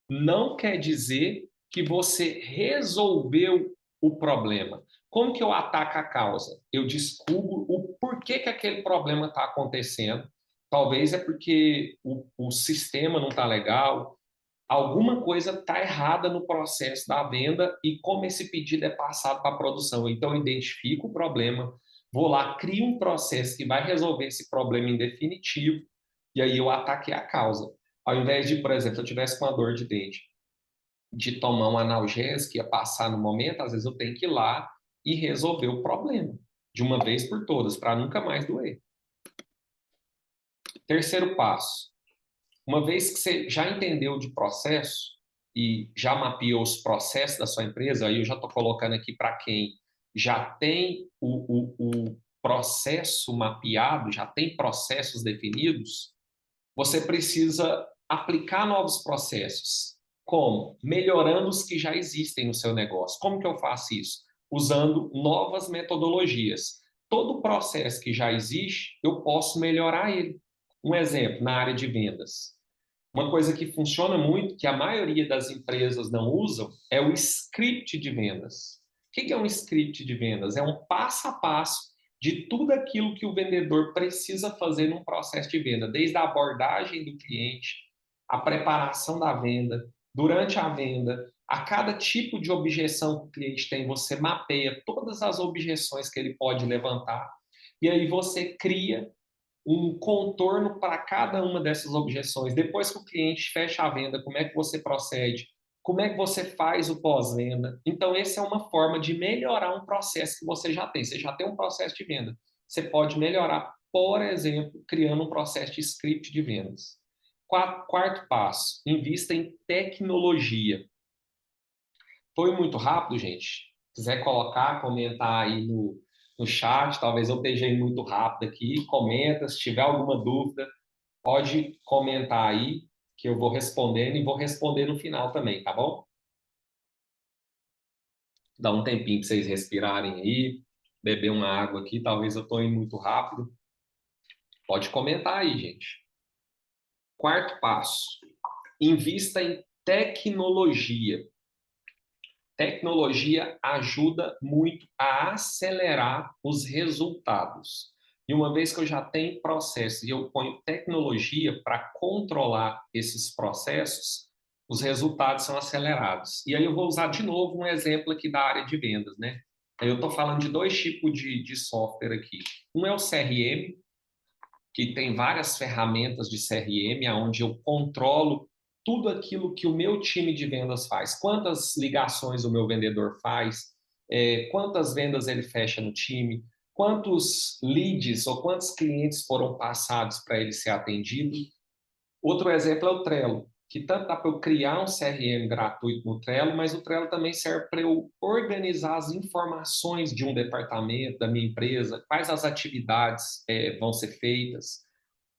não quer dizer que você resolveu o problema. Como que eu ataco a causa? Eu descubro o porquê que aquele problema está acontecendo. Talvez é porque o sistema não está legal, alguma coisa está errada no processo da venda e como esse pedido é passado para a produção. Então, eu identifico o problema, vou lá, crio um processo que vai resolver esse problema em definitivo e aí eu ataquei a causa. Ao invés de, por exemplo, se eu tivesse com uma dor de dente, de tomar um analgésico que ia passar no momento, às vezes eu tenho que ir lá e resolver o problema de uma vez por todas, para nunca mais doer. Terceiro passo. Uma vez que você já entendeu de processo, e já mapeou os processos da sua empresa, aí eu já estou colocando aqui para quem já tem o processo mapeado, já tem processos definidos, você precisa aplicar novos processos. Como? Melhorando os que já existem no seu negócio. Como que eu faço isso? Usando novas metodologias. Todo processo que já existe, eu posso melhorar ele. Um exemplo, na área de vendas. Uma coisa que funciona muito, que a maioria das empresas não usam, é o script de vendas. O que é um script de vendas? É um passo a passo de tudo aquilo que o vendedor precisa fazer num processo de venda, desde a abordagem do cliente, a preparação da venda, durante a venda, a cada tipo de objeção que o cliente tem, você mapeia todas as objeções que ele pode levantar, e aí você cria um contorno para cada uma dessas objeções. Depois que o cliente fecha a venda, como é que você procede? Como é que você faz o pós-venda? Então, essa é uma forma de melhorar um processo que você já tem. Você já tem um processo de venda. Você pode melhorar, por exemplo, criando um processo de script de vendas. Quarto passo, invista em tecnologia. Foi muito rápido, gente? Se quiser colocar, comentar aí no chat, talvez eu esteja indo muito rápido aqui. Comenta, se tiver alguma dúvida, pode comentar aí, que eu vou respondendo e vou responder no final também, tá bom? Dá um tempinho para vocês respirarem aí, beber uma água aqui, talvez eu estou indo muito rápido. Pode comentar aí, gente. Quarto passo, invista em tecnologia. Tecnologia ajuda muito a acelerar os resultados. E uma vez que eu já tenho processos e eu ponho tecnologia para controlar esses processos, os resultados são acelerados. E aí eu vou usar de novo um exemplo aqui da área de vendas, né? Eu estou falando de dois tipos de software aqui. Um é o CRM, que tem várias ferramentas de CRM, onde eu controlo tudo aquilo que o meu time de vendas faz. Quantas ligações o meu vendedor faz, quantas vendas ele fecha no time, quantos leads ou quantos clientes foram passados para ele ser atendido. Outro exemplo é o Trello, que tanto dá para eu criar um CRM gratuito no Trello, mas o Trello também serve para eu organizar as informações de um departamento, da minha empresa, quais as atividades vão ser feitas.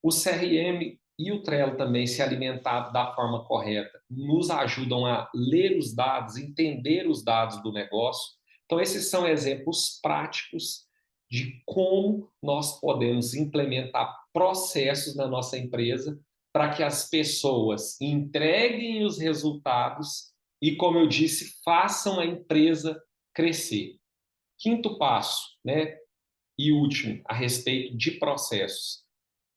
O CRM e o Trello também, se alimentado da forma correta, nos ajudam a ler os dados, entender os dados do negócio. Então, esses são exemplos práticos de como nós podemos implementar processos na nossa empresa para que as pessoas entreguem os resultados e, como eu disse, façam a empresa crescer. Quinto passo, né, e último, a respeito de processos.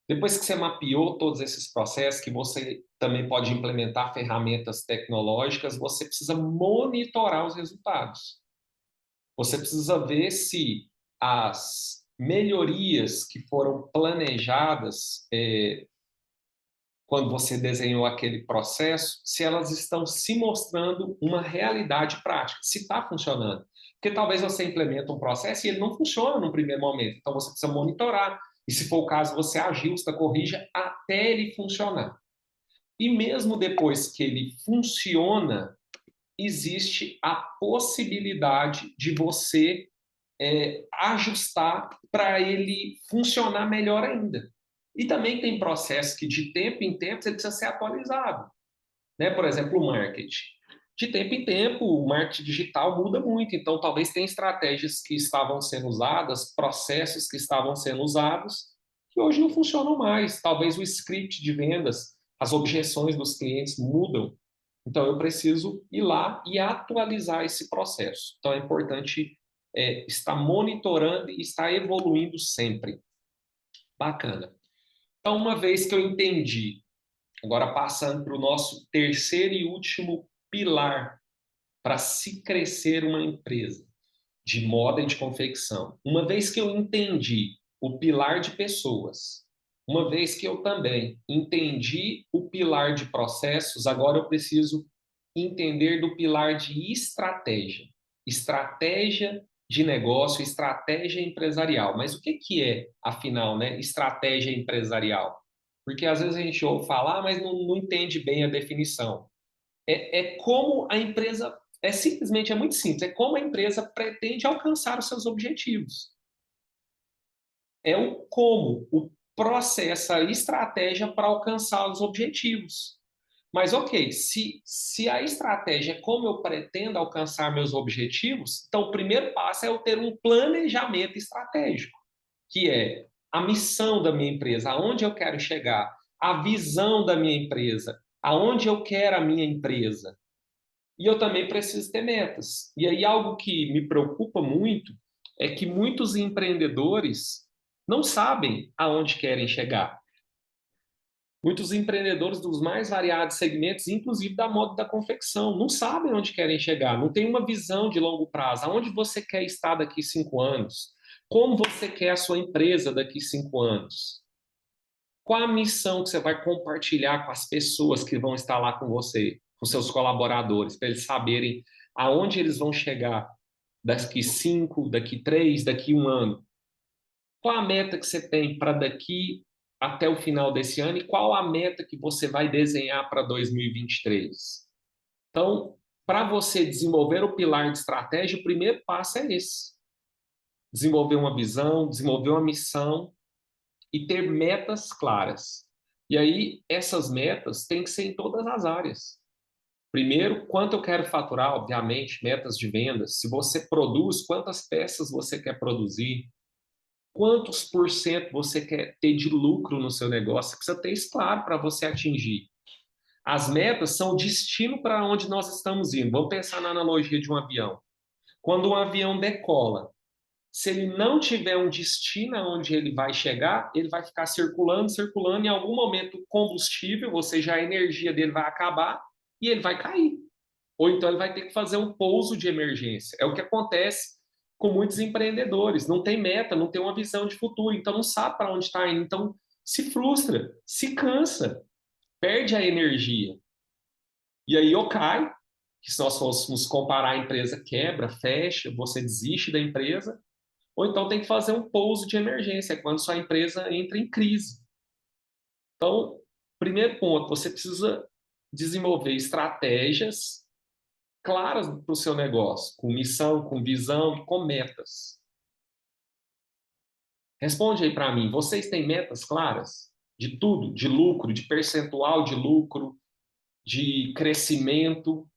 Depois que você mapeou todos esses processos, que você também pode implementar ferramentas tecnológicas, você precisa monitorar os resultados. Você precisa ver se as melhorias que foram planejadas quando você desenhou aquele processo, se elas estão se mostrando uma realidade prática, se está funcionando. Porque talvez você implemente um processo e ele não funciona no primeiro momento. Então você precisa monitorar. E se for o caso, você ajusta, corrija até ele funcionar. E mesmo depois que ele funciona, existe a possibilidade de você ajustar para ele funcionar melhor ainda. E também tem processos que de tempo em tempo ele precisa ser atualizado, né? Por exemplo, o marketing. De tempo em tempo, o marketing digital muda muito, então talvez tenha estratégias que estavam sendo usadas, processos que estavam sendo usados, que hoje não funcionam mais. Talvez o script de vendas, as objeções dos clientes mudam. Então eu preciso ir lá e atualizar esse processo. Então é importante estar monitorando e estar evoluindo sempre. Bacana. Então, uma vez que eu entendi, agora passando para o nosso terceiro e último pilar para se crescer uma empresa de moda e de confecção. Uma vez que eu entendi o pilar de pessoas, uma vez que eu também entendi o pilar de processos, agora eu preciso entender do pilar de estratégia. Estratégia de negócio, estratégia empresarial. Mas o que é, afinal, né, estratégia empresarial? Porque às vezes a gente ouve falar, mas não entende bem a definição. É como a empresa, simplesmente, é muito simples, é como a empresa pretende alcançar os seus objetivos. É o como, o processo, a estratégia para alcançar os objetivos. Mas, ok, se a estratégia é como eu pretendo alcançar meus objetivos, então o primeiro passo é eu ter um planejamento estratégico, que é a missão da minha empresa, aonde eu quero chegar, a visão da minha empresa, aonde eu quero a minha empresa. E eu também preciso ter metas. E aí algo que me preocupa muito é que muitos empreendedores não sabem aonde querem chegar. Muitos empreendedores dos mais variados segmentos, inclusive da moda e da confecção, não sabem onde querem chegar, não tem uma visão de longo prazo. Aonde você quer estar daqui 5 anos? Como você quer a sua empresa daqui 5 anos? Qual a missão que você vai compartilhar com as pessoas que vão estar lá com você, com seus colaboradores, para eles saberem aonde eles vão chegar daqui 5, daqui 3, daqui 1 ano? Qual a meta que você tem para daqui até o final desse ano e qual a meta que você vai desenhar para 2023? Então, para você desenvolver o pilar de estratégia, o primeiro passo é esse: desenvolver uma visão, desenvolver uma missão e ter metas claras. E aí, essas metas têm que ser em todas as áreas. Primeiro, quanto eu quero faturar, obviamente, metas de vendas. Se você produz, quantas peças você quer produzir? Quantos por cento você quer ter de lucro no seu negócio? Você precisa ter isso claro para você atingir. As metas são o destino para onde nós estamos indo. Vamos pensar na analogia de um avião. Quando um avião decola, se ele não tiver um destino onde ele vai chegar, ele vai ficar circulando, circulando, e em algum momento o combustível, ou seja, a energia dele vai acabar e ele vai cair. Ou então ele vai ter que fazer um pouso de emergência. É o que acontece com muitos empreendedores. Não tem meta, não tem uma visão de futuro, então não sabe para onde está indo. Então se frustra, se cansa, perde a energia. E aí ou cai, que se nós fôssemos comparar a empresa quebra, fecha, você desiste da empresa, ou então tem que fazer um pouso de emergência, quando sua empresa entra em crise. Então, primeiro ponto, você precisa desenvolver estratégias claras para o seu negócio, com missão, com visão e com metas. Responde aí para mim, vocês têm metas claras de tudo, de lucro, de percentual de lucro, de crescimento,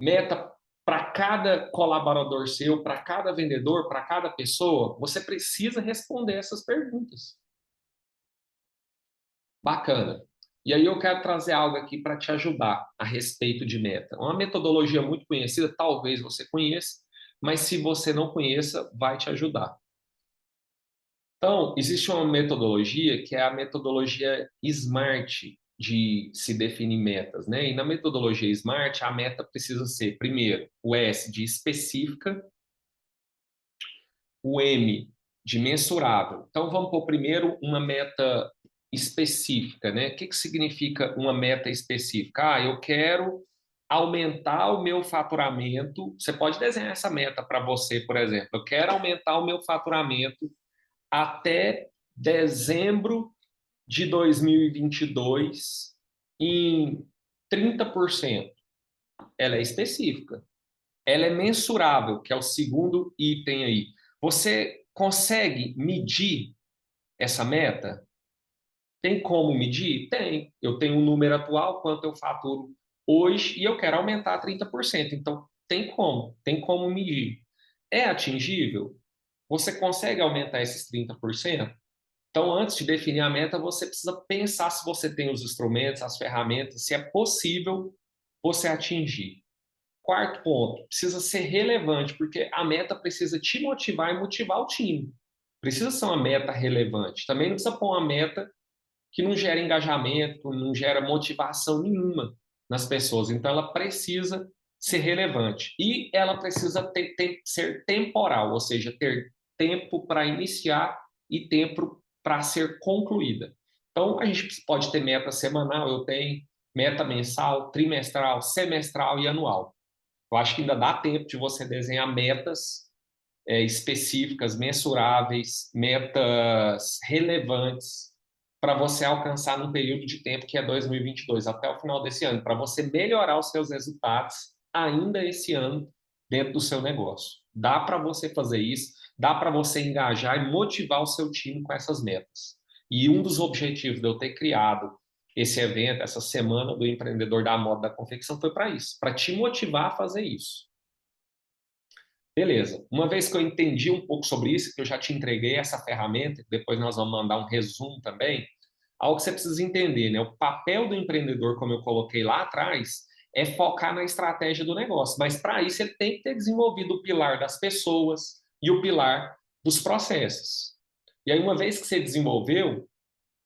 meta para cada colaborador seu, para cada vendedor, para cada pessoa? Você precisa responder essas perguntas. Bacana. E aí eu quero trazer algo aqui para te ajudar a respeito de meta. Uma metodologia muito conhecida, talvez você conheça, mas se você não conheça, vai te ajudar. Então, existe uma metodologia que é a metodologia SMART de se definir metas, né? E na metodologia SMART, a meta precisa ser, primeiro, o S de específica, o M de mensurável. Então, vamos pôr primeiro uma meta específica, né? O que significa uma meta específica? Ah, eu quero aumentar o meu faturamento. Você pode desenhar essa meta para você, por exemplo. Eu quero aumentar o meu faturamento até dezembro de 2022 em 30%. Ela é específica. Ela é mensurável, que é o segundo item aí. Você consegue medir essa meta? Tem como medir? Tem. Eu tenho um número atual, quanto eu faturo hoje, e eu quero aumentar 30%. Então, tem como medir. É atingível? Você consegue aumentar esses 30%? Então, antes de definir a meta, você precisa pensar se você tem os instrumentos, as ferramentas, se é possível você atingir. Quarto ponto, precisa ser relevante, porque a meta precisa te motivar e motivar o time. Precisa ser uma meta relevante. Também não precisa pôr uma meta que não gera engajamento, não gera motivação nenhuma nas pessoas. Então, ela precisa ser relevante. E ela precisa ser temporal, ou seja, ter tempo para iniciar e tempo para ser concluída. Então, a gente pode ter meta semanal, eu tenho meta mensal, trimestral, semestral e anual. Eu acho que ainda dá tempo de você desenhar metas específicas, mensuráveis, metas relevantes, para você alcançar num período de tempo que é 2022, até o final desse ano, para você melhorar os seus resultados ainda esse ano dentro do seu negócio. Dá para você fazer isso, dá para você engajar e motivar o seu time com essas metas. E um dos objetivos de eu ter criado esse evento, essa semana do empreendedor da moda da confecção, foi para isso, para te motivar a fazer isso. Beleza. Uma vez que eu entendi um pouco sobre isso, que eu já te entreguei essa ferramenta, depois nós vamos mandar um resumo também, algo que você precisa entender, né? O papel do empreendedor, como eu coloquei lá atrás, é focar na estratégia do negócio. Mas para isso ele tem que ter desenvolvido o pilar das pessoas e o pilar dos processos. E aí, uma vez que você desenvolveu,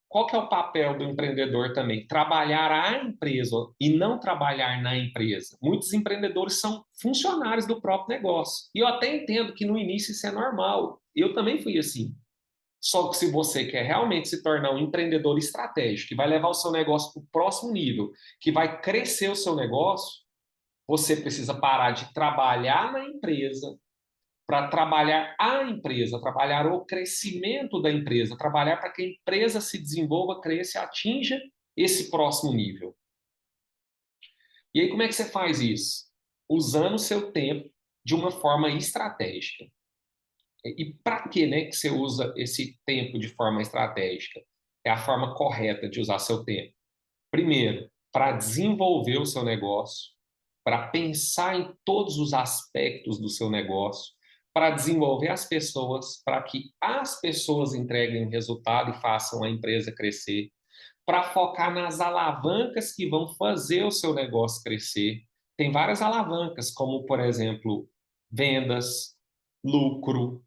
qual que é o papel do empreendedor também? Trabalhar a empresa e não trabalhar na empresa. Muitos empreendedores são funcionários do próprio negócio. E eu até entendo que no início isso é normal. Eu também fui assim. Só que se você quer realmente se tornar um empreendedor estratégico, que vai levar o seu negócio para o próximo nível, que vai crescer o seu negócio, você precisa parar de trabalhar na empresa para trabalhar a empresa, trabalhar o crescimento da empresa, trabalhar para que a empresa se desenvolva, cresça e atinja esse próximo nível. E aí, como é que você faz isso? Usando o seu tempo de uma forma estratégica. E para que, né, que você usa esse tempo de forma estratégica? É a forma correta de usar seu tempo. Primeiro, para desenvolver o seu negócio, para pensar em todos os aspectos do seu negócio, para desenvolver as pessoas, para que as pessoas entreguem o resultado e façam a empresa crescer, para focar nas alavancas que vão fazer o seu negócio crescer. Tem várias alavancas, como, por exemplo, vendas, lucro,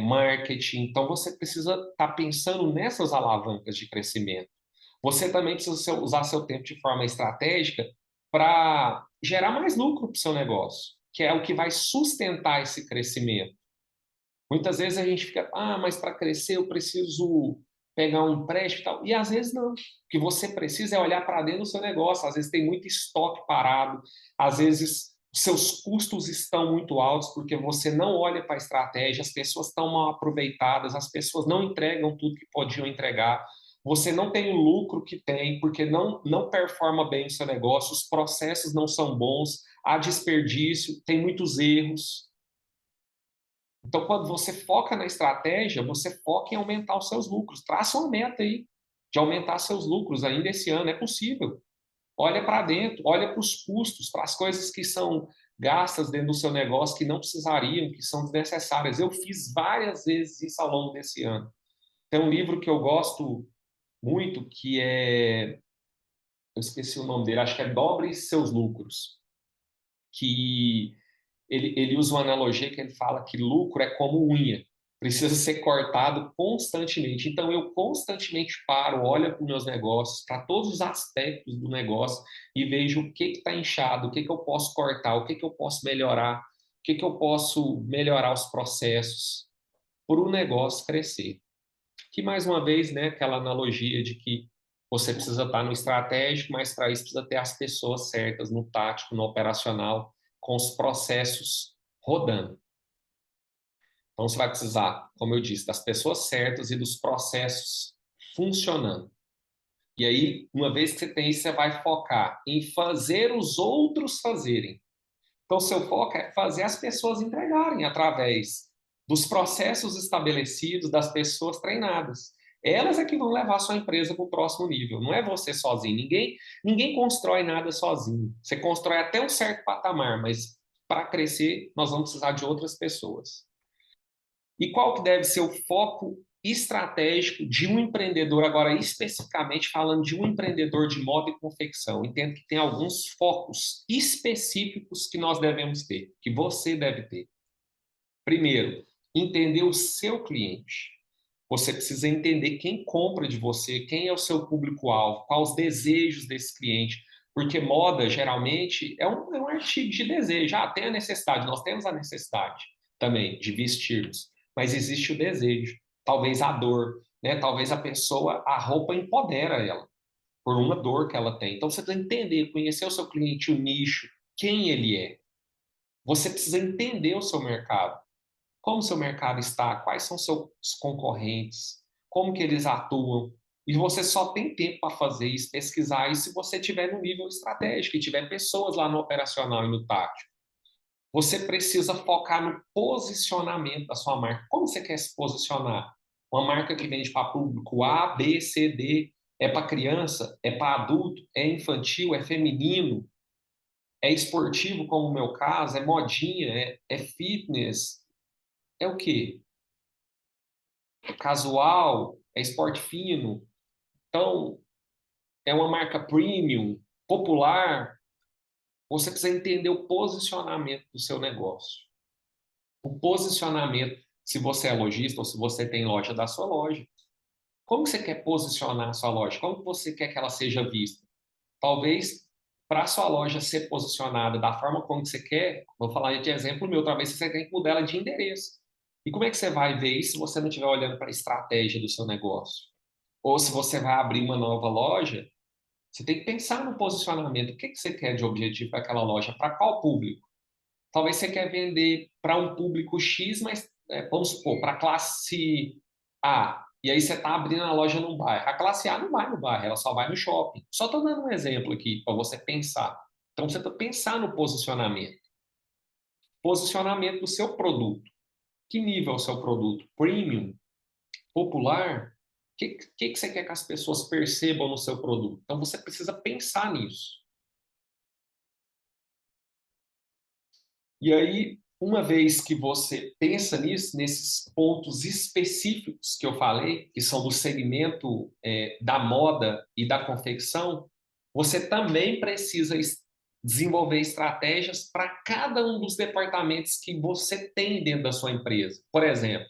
marketing. Então, você precisa estar pensando nessas alavancas de crescimento. Você também precisa usar seu tempo de forma estratégica para gerar mais lucro para o seu negócio, que é o que vai sustentar esse crescimento. Muitas vezes a gente fica, mas para crescer eu preciso pegar um empréstimo e tal. E às vezes não. O que você precisa é olhar para dentro do seu negócio. Às vezes tem muito estoque parado, às vezes seus custos estão muito altos porque você não olha para a estratégia, as pessoas estão mal aproveitadas, as pessoas não entregam tudo que podiam entregar, você não tem o lucro que tem porque não performa bem o seu negócio, os processos não são bons, há desperdício, tem muitos erros. Então, quando você foca na estratégia, você foca em aumentar os seus lucros. Traça uma meta aí de aumentar seus lucros ainda esse ano, é possível. Olha para dentro, olha para os custos, para as coisas que são gastas dentro do seu negócio que não precisariam, que são desnecessárias. Eu fiz várias vezes isso ao longo desse ano. Tem um livro que eu gosto muito, que é, eu esqueci o nome dele, acho que é Dobre Seus Lucros, que ele usa uma analogia que ele fala que lucro é como unha, precisa ser cortado constantemente. Então, eu constantemente paro, olho para os meus negócios, para todos os aspectos do negócio e vejo o que está inchado, o que eu posso cortar, o que eu posso melhorar, o que eu posso melhorar os processos para o negócio crescer. Que, mais uma vez, né, aquela analogia de que você precisa estar no estratégico, mas para isso precisa ter as pessoas certas, no tático, no operacional, com os processos rodando. Então, você vai precisar, como eu disse, das pessoas certas e dos processos funcionando. E aí, uma vez que você tem isso, você vai focar em fazer os outros fazerem. Então, seu foco é fazer as pessoas entregarem através dos processos estabelecidos, das pessoas treinadas. Elas é que vão levar a sua empresa para o próximo nível. Não é você sozinho. Ninguém constrói nada sozinho. Você constrói até um certo patamar, mas para crescer, nós vamos precisar de outras pessoas. E qual que deve ser o foco estratégico de um empreendedor, agora especificamente falando de um empreendedor de moda e confecção? Entendo que tem alguns focos específicos que nós devemos ter, que você deve ter. Primeiro, entender o seu cliente. Você precisa entender quem compra de você, quem é o seu público-alvo, quais os desejos desse cliente. Porque moda, geralmente, é um artigo de desejo. Tem a necessidade, nós temos a necessidade também de vestirmos, mas existe o desejo, talvez a dor, né? Talvez a pessoa, a roupa empodera ela, por uma dor que ela tem. Então, você precisa entender, conhecer o seu cliente, o nicho, quem ele é. Você precisa entender o seu mercado. Como o seu mercado está, quais são seus concorrentes, como que eles atuam, E você só tem tempo para fazer isso, pesquisar isso, se você tiver no nível estratégico e tiver pessoas lá no operacional e no tático. Você precisa focar no posicionamento da sua marca. Como você quer se posicionar? Uma marca que vende para público A, B, C, D. É para criança? É para adulto? É infantil? É feminino? É esportivo, como o meu caso? É modinha? É fitness? É o quê? É casual? É esporte fino? Então, é uma marca premium, popular? Você precisa entender o posicionamento do seu negócio. O posicionamento, se você é lojista ou se você tem loja da sua loja. Como você quer posicionar a sua loja? Como você quer que ela seja vista? Talvez para a sua loja ser posicionada da forma como você quer, vou falar de exemplo meu, talvez você tenha que mudar ela de endereço. E como é que você vai ver isso se você não estiver olhando para a estratégia do seu negócio? Ou se você vai abrir uma nova loja, você tem que pensar no posicionamento. O que que você quer de objetivo para aquela loja? Para qual público? Talvez você quer vender para um público X, mas vamos supor, para a classe A. E aí você está abrindo a loja num bairro. A classe A não vai no bairro, ela só vai no shopping. Só estou dando um exemplo aqui para você pensar. Então você tem que pensar no posicionamento. Posicionamento do seu produto. Que nível é o seu produto? Premium? Popular? O que você quer que as pessoas percebam no seu produto? Então você precisa pensar nisso. E aí, uma vez que você pensa nisso, nesses pontos específicos que eu falei, que são do segmento da moda e da confecção, você também precisa desenvolver estratégias para cada um dos departamentos que você tem dentro da sua empresa. Por exemplo,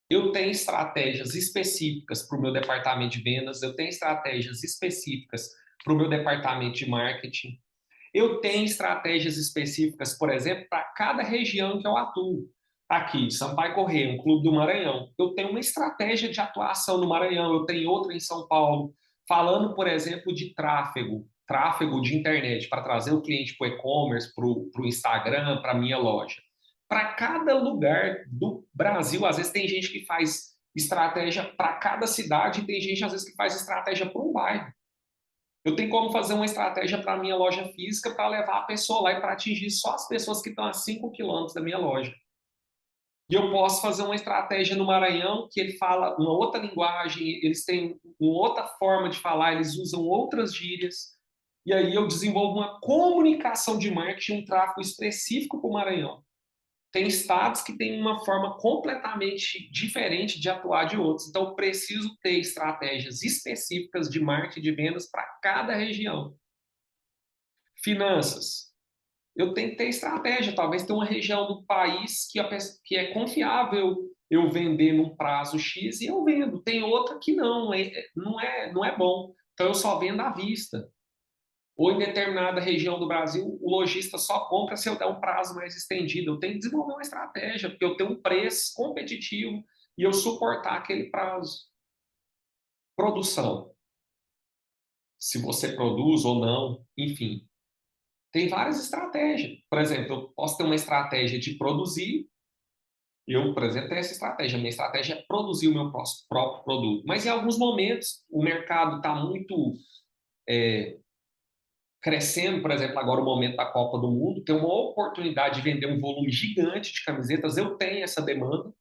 eu tenho estratégias específicas para o meu departamento de vendas, eu tenho estratégias específicas para o meu departamento de marketing, eu tenho estratégias específicas, por exemplo, para cada região que eu atuo. Aqui, Sampaio Corrêa, um clube do Maranhão. Eu tenho uma estratégia de atuação no Maranhão, eu tenho outra em São Paulo. Falando, por exemplo, de tráfego de internet, para trazer o cliente para o e-commerce, para o Instagram, para a minha loja. Para cada lugar do Brasil, às vezes tem gente que faz estratégia para cada cidade, e tem gente, às vezes, que faz estratégia para um bairro. Eu tenho como fazer uma estratégia para a minha loja física para levar a pessoa lá e para atingir só as pessoas que estão a 5 quilômetros da minha loja. E eu posso fazer uma estratégia no Maranhão que ele fala uma outra linguagem, eles têm uma outra forma de falar, eles usam outras gírias. E aí eu desenvolvo uma comunicação de marketing, um tráfego específico para o Maranhão. Tem estados que têm uma forma completamente diferente de atuar de outros. Então, eu preciso ter estratégias específicas de marketing de vendas para cada região. Finanças. Eu tenho que ter estratégia. Talvez tenha uma região do país que é confiável eu vender num prazo X e eu vendo. Tem outra que não é bom. Então, eu só vendo à vista. Ou em determinada região do Brasil, o lojista só compra se eu der um prazo mais estendido. Eu tenho que desenvolver uma estratégia, porque eu tenho um preço competitivo e eu suportar aquele prazo. Produção. Se você produz ou não, enfim. Tem várias estratégias. Por exemplo, eu posso ter uma estratégia de produzir. Eu, por exemplo, tenho essa estratégia. Minha estratégia é produzir o meu próprio produto. Mas em alguns momentos, o mercado está muito crescendo, por exemplo, agora o momento da Copa do Mundo, tem uma oportunidade de vender um volume gigante de camisetas, eu tenho essa demanda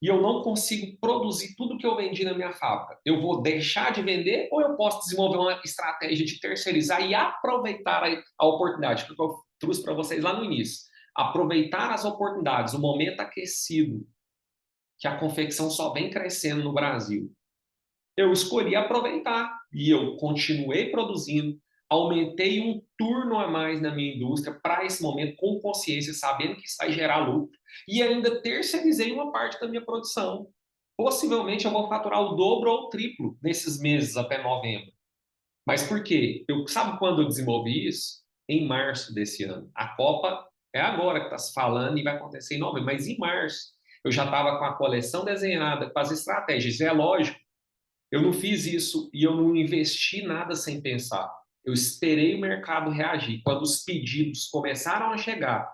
e eu não consigo produzir tudo que eu vendi na minha fábrica. Eu vou deixar de vender ou eu posso desenvolver uma estratégia de terceirizar e aproveitar a oportunidade que eu trouxe para vocês lá no início. Aproveitar as oportunidades, o momento aquecido, que a confecção só vem crescendo no Brasil. Eu escolhi aproveitar e eu continuei produzindo, aumentei um turno a mais na minha indústria para esse momento com consciência, sabendo que isso vai gerar lucro e ainda terceirizei uma parte da minha produção. Possivelmente eu vou faturar o dobro ou o triplo nesses meses até novembro. Mas por quê? Sabe quando eu desenvolvi isso? Em março desse ano. A Copa é agora que está se falando e vai acontecer em novembro, mas em março eu já estava com a coleção desenhada, com as estratégias. É lógico, eu não fiz isso e eu não investi nada sem pensar. Eu esperei o mercado reagir. Quando os pedidos começaram a chegar,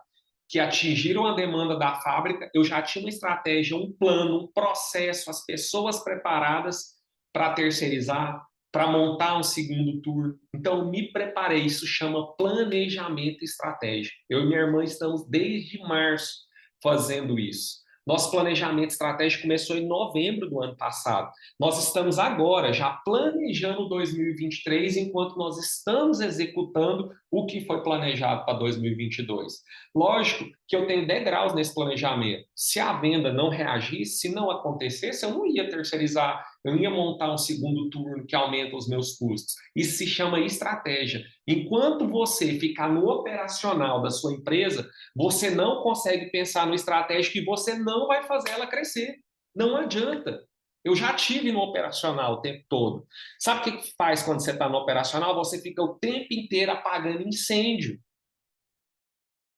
que atingiram a demanda da fábrica, eu já tinha uma estratégia, um plano, um processo, as pessoas preparadas para terceirizar, para montar um segundo turno. Então, eu me preparei. Isso chama planejamento estratégico. Eu e minha irmã estamos desde março fazendo isso. Nosso planejamento estratégico começou em novembro do ano passado. Nós estamos agora já planejando 2023, enquanto nós estamos executando o que foi planejado para 2022. Lógico que eu tenho degraus nesse planejamento. Se a venda não reagisse, se não acontecesse, eu não ia terceirizar, eu ia montar um segundo turno que aumenta os meus custos. Isso se chama estratégia. Enquanto você ficar no operacional da sua empresa, você não consegue pensar no estratégico e você não vai fazer ela crescer. Não adianta. Eu já tive no operacional o tempo todo. Sabe o que faz quando você está no operacional? Você fica o tempo inteiro apagando incêndio.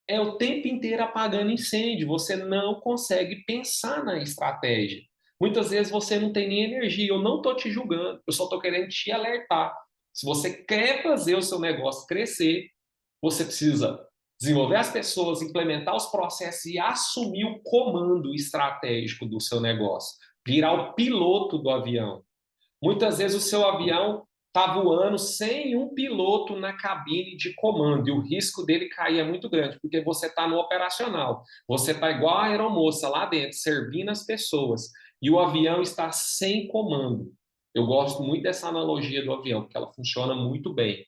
É o tempo inteiro apagando incêndio. Você não consegue pensar na estratégia. Muitas vezes você não tem nem energia. Eu não estou te julgando, eu só estou querendo te alertar. Se você quer fazer o seu negócio crescer, você precisa desenvolver as pessoas, implementar os processos e assumir o comando estratégico do seu negócio. Virar o piloto do avião. Muitas vezes o seu avião está voando sem um piloto na cabine de comando e o risco dele cair é muito grande, porque você está no operacional. Você está igual a aeromoça lá dentro, servindo as pessoas, e o avião está sem comando. Eu gosto muito dessa analogia do avião, porque ela funciona muito bem.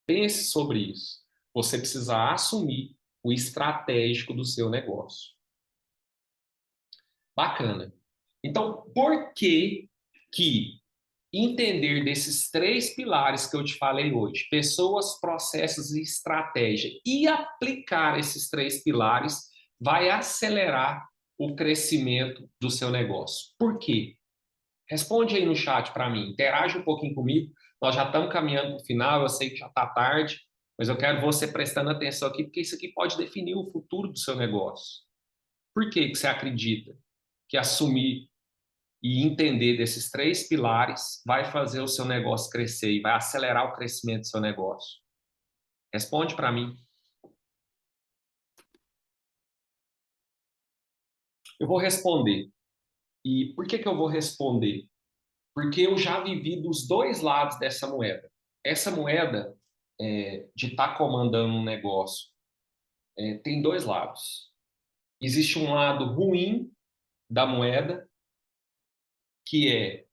Pense sobre isso. Você precisa assumir o estratégico do seu negócio. Bacana. Então, por que entender desses três pilares que eu te falei hoje, pessoas, processos e estratégia, e aplicar esses três pilares, vai acelerar o crescimento do seu negócio? Por quê? Responde aí no chat para mim, interage um pouquinho comigo. Nós já estamos caminhando para o final, eu sei que já está tarde, mas eu quero você prestando atenção aqui, porque isso aqui pode definir o futuro do seu negócio. Por que você acredita que assumir e entender desses três pilares vai fazer o seu negócio crescer e vai acelerar o crescimento do seu negócio? Responde para mim. Eu vou responder. E por que eu vou responder? Porque eu já vivi dos dois lados dessa moeda. Essa moeda de estar comandando um negócio tem dois lados. Existe um lado ruim da moeda, que é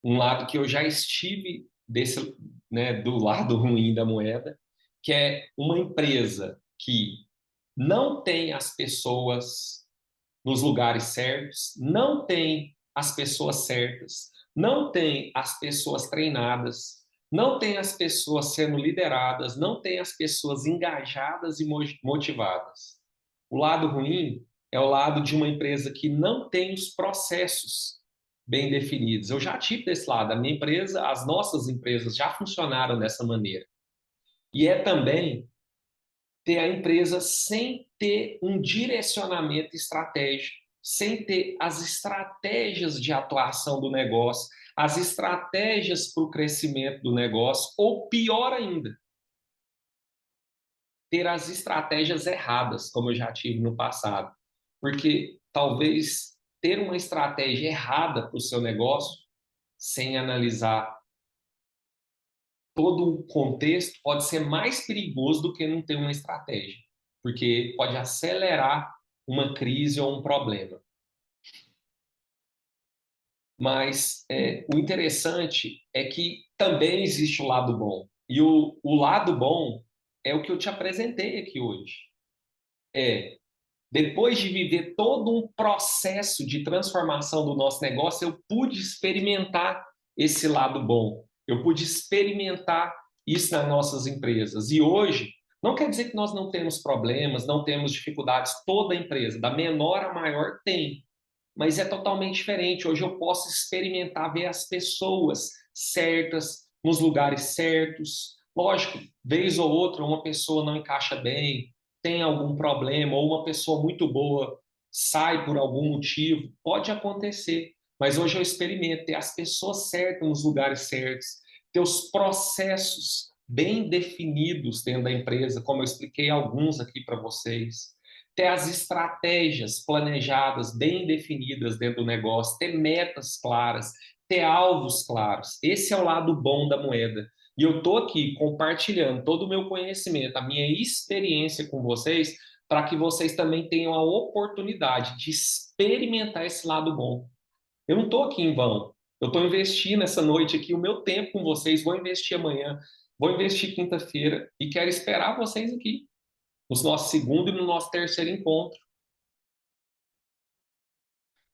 um lado que eu já estive desse, né, do lado ruim da moeda, que é uma empresa que não tem as pessoas nos lugares certos, não tem as pessoas certas, não tem as pessoas treinadas, não tem as pessoas sendo lideradas, não tem as pessoas engajadas e motivadas. O lado ruim é o lado de uma empresa que não tem os processos bem definidos. Eu já tive desse lado. A minha empresa, as nossas empresas já funcionaram dessa maneira. E é também ter a empresa sem ter um direcionamento estratégico, sem ter as estratégias de atuação do negócio, as estratégias para o crescimento do negócio, ou pior ainda, ter as estratégias erradas, como eu já tive no passado. Porque talvez ter uma estratégia errada para o seu negócio, sem analisar todo o contexto, pode ser mais perigoso do que não ter uma estratégia, porque pode acelerar uma crise ou um problema. Mas o interessante é que também existe o lado bom. E o lado bom é o que eu te apresentei aqui hoje. Depois de viver todo um processo de transformação do nosso negócio, eu pude experimentar esse lado bom. Eu pude experimentar isso nas nossas empresas. E hoje, não quer dizer que nós não temos problemas, não temos dificuldades. Toda empresa, da menor a maior, tem. Mas é totalmente diferente. Hoje eu posso experimentar, ver as pessoas certas, nos lugares certos. Lógico, vez ou outra, uma pessoa não encaixa bem, tem algum problema, ou uma pessoa muito boa sai por algum motivo, pode acontecer. Mas hoje eu experimento ter as pessoas certas nos lugares certos, ter os processos bem definidos dentro da empresa, como eu expliquei alguns aqui para vocês. Ter as estratégias planejadas, bem definidas dentro do negócio, ter metas claras, ter alvos claros. Esse é o lado bom da moeda. E eu estou aqui compartilhando todo o meu conhecimento, a minha experiência com vocês, para que vocês também tenham a oportunidade de experimentar esse lado bom. Eu não estou aqui em vão. Eu estou investindo essa noite aqui o meu tempo com vocês, vou investir amanhã, vou investir quinta-feira e quero esperar vocês aqui, no nosso segundo e no nosso terceiro encontro.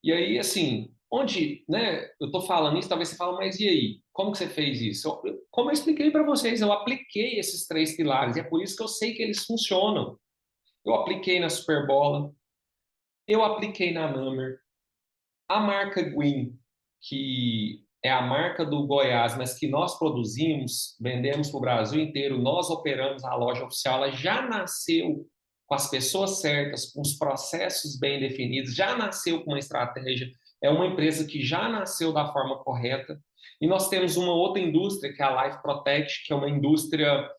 E aí, assim, onde, né, eu estou falando isso, talvez você fale, mas e aí? Como que você fez isso? Como eu expliquei para vocês, eu apliquei esses três pilares, e é por isso que eu sei que eles funcionam. Eu apliquei na Superbola, eu apliquei na Nummer, a marca Gwin, que é a marca do Goiás, mas que nós produzimos, vendemos para o Brasil inteiro, nós operamos a loja oficial, ela já nasceu com as pessoas certas, com os processos bem definidos, já nasceu com uma estratégia, é uma empresa que já nasceu da forma correta. E nós temos uma outra indústria, que é a Life Protect, que é uma indústria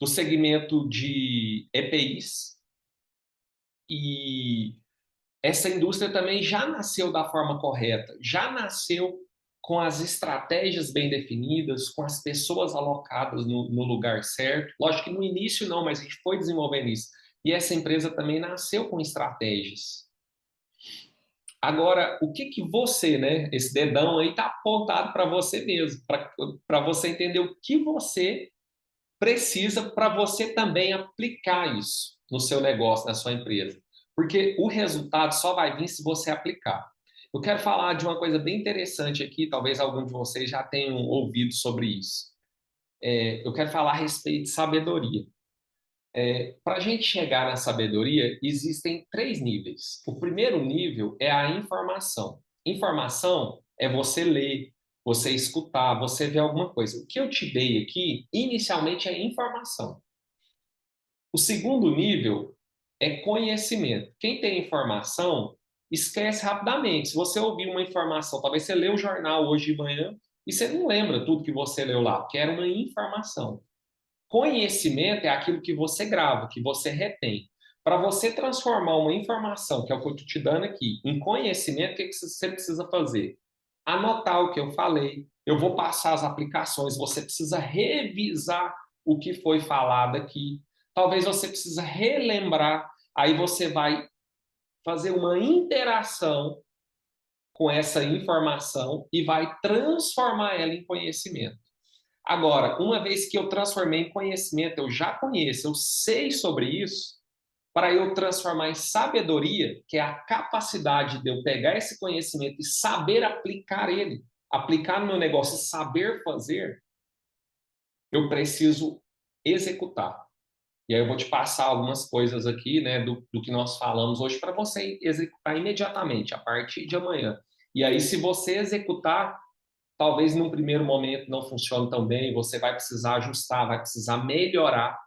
do segmento de EPIs, e essa indústria também já nasceu da forma correta, já nasceu com as estratégias bem definidas, com as pessoas alocadas no lugar certo. Lógico que no início não, mas a gente foi desenvolvendo isso. E essa empresa também nasceu com estratégias. Agora, o que que você, né, esse dedão aí está apontado para você mesmo, para você entender o que você precisa para você também aplicar isso no seu negócio, na sua empresa. Porque o resultado só vai vir se você aplicar. Eu quero falar de uma coisa bem interessante aqui, talvez algum de vocês já tenham ouvido sobre isso. Eu quero falar a respeito de sabedoria. Para a gente chegar na sabedoria, existem três níveis. O primeiro nível é a informação. Informação é você ler, você escutar, você ver alguma coisa. O que eu te dei aqui, inicialmente, é informação. O segundo nível é conhecimento. Quem tem informação, esquece rapidamente. Se você ouvir uma informação, talvez você leu o jornal hoje de manhã e você não lembra tudo que você leu lá, porque era uma informação. Conhecimento é aquilo que você grava, que você retém. Para você transformar uma informação, que é o que eu estou te dando aqui, em conhecimento, o que você precisa fazer? Anotar o que eu falei, eu vou passar as aplicações, você precisa revisar o que foi falado aqui. Talvez você precisa relembrar, aí você vai fazer uma interação com essa informação e vai transformar ela em conhecimento. Agora, uma vez que eu transformei em conhecimento, eu já conheço, eu sei sobre isso, para eu transformar em sabedoria, que é a capacidade de eu pegar esse conhecimento e saber aplicar ele, aplicar no meu negócio e saber fazer, eu preciso executar. E aí eu vou te passar algumas coisas aqui, né, do que nós falamos hoje para você executar imediatamente, a partir de amanhã. E aí, se você executar, talvez num primeiro momento não funcione tão bem, você vai precisar ajustar, vai precisar melhorar.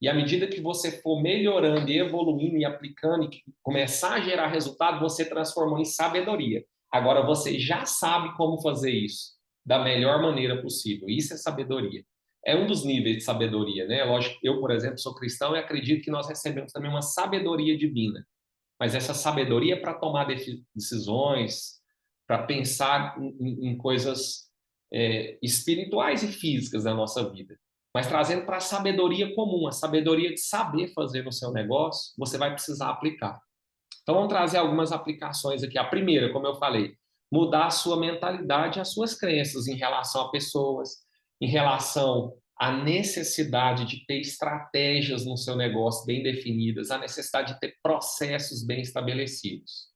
E à medida que você for melhorando e evoluindo e aplicando e começar a gerar resultado, você transformou em sabedoria. Agora você já sabe como fazer isso da melhor maneira possível. Isso é sabedoria. É um dos níveis de sabedoria, né? Lógico, eu, por exemplo, sou cristão e acredito que nós recebemos também uma sabedoria divina. Mas essa sabedoria para tomar decisões, para pensar em coisas espirituais e físicas da nossa vida. Mas trazendo para a sabedoria comum, a sabedoria de saber fazer no seu negócio, você vai precisar aplicar. Então vamos trazer algumas aplicações aqui. A primeira, como eu falei, mudar a sua mentalidade, as suas crenças em relação a pessoas, em relação à necessidade de ter estratégias no seu negócio bem definidas, a necessidade de ter processos bem estabelecidos.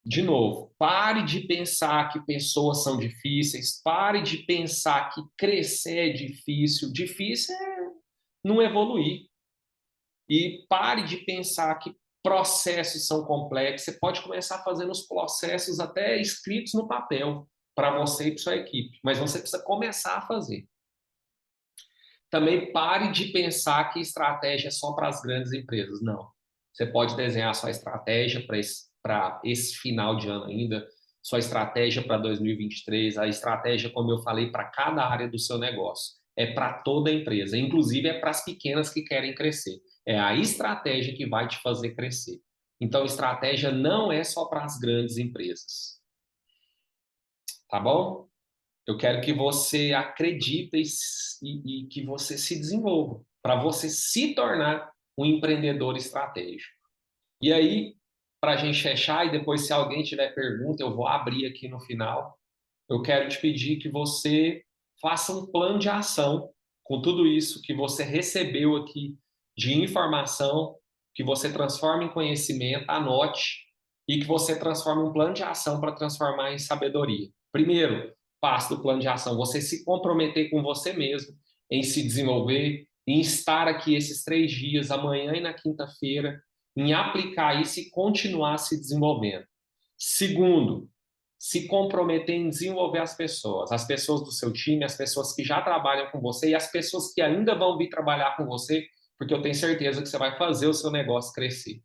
De novo, pare de pensar que pessoas são difíceis, pare de pensar que crescer é difícil. Difícil é não evoluir. E pare de pensar que processos são complexos. Você pode começar fazendo os processos até escritos no papel para você e para sua equipe, mas você precisa começar a fazer. Também pare de pensar que estratégia é só para as grandes empresas. Não. Você pode desenhar sua estratégia para esse final de ano ainda, sua estratégia para 2023, a estratégia, como eu falei, para cada área do seu negócio. É para toda a empresa, inclusive é para as pequenas que querem crescer. É a estratégia que vai te fazer crescer. Então, estratégia não é só para as grandes empresas. tá bom? Eu quero que você acredite e que você se desenvolva, para você se tornar um empreendedor estratégico. E aí, para a gente fechar, e depois, se alguém tiver pergunta, eu vou abrir aqui no final. Eu quero te pedir que você faça um plano de ação com tudo isso que você recebeu aqui de informação, que você transforme em conhecimento, anote e que você transforme um plano de ação para transformar em sabedoria. Primeiro passo do plano de ação, você se comprometer com você mesmo em se desenvolver, em estar aqui esses 3 dias, amanhã e na quinta-feira, em aplicar isso e continuar se desenvolvendo. Segundo, se comprometer em desenvolver as pessoas do seu time, as pessoas que já trabalham com você e as pessoas que ainda vão vir trabalhar com você, porque eu tenho certeza que você vai fazer o seu negócio crescer.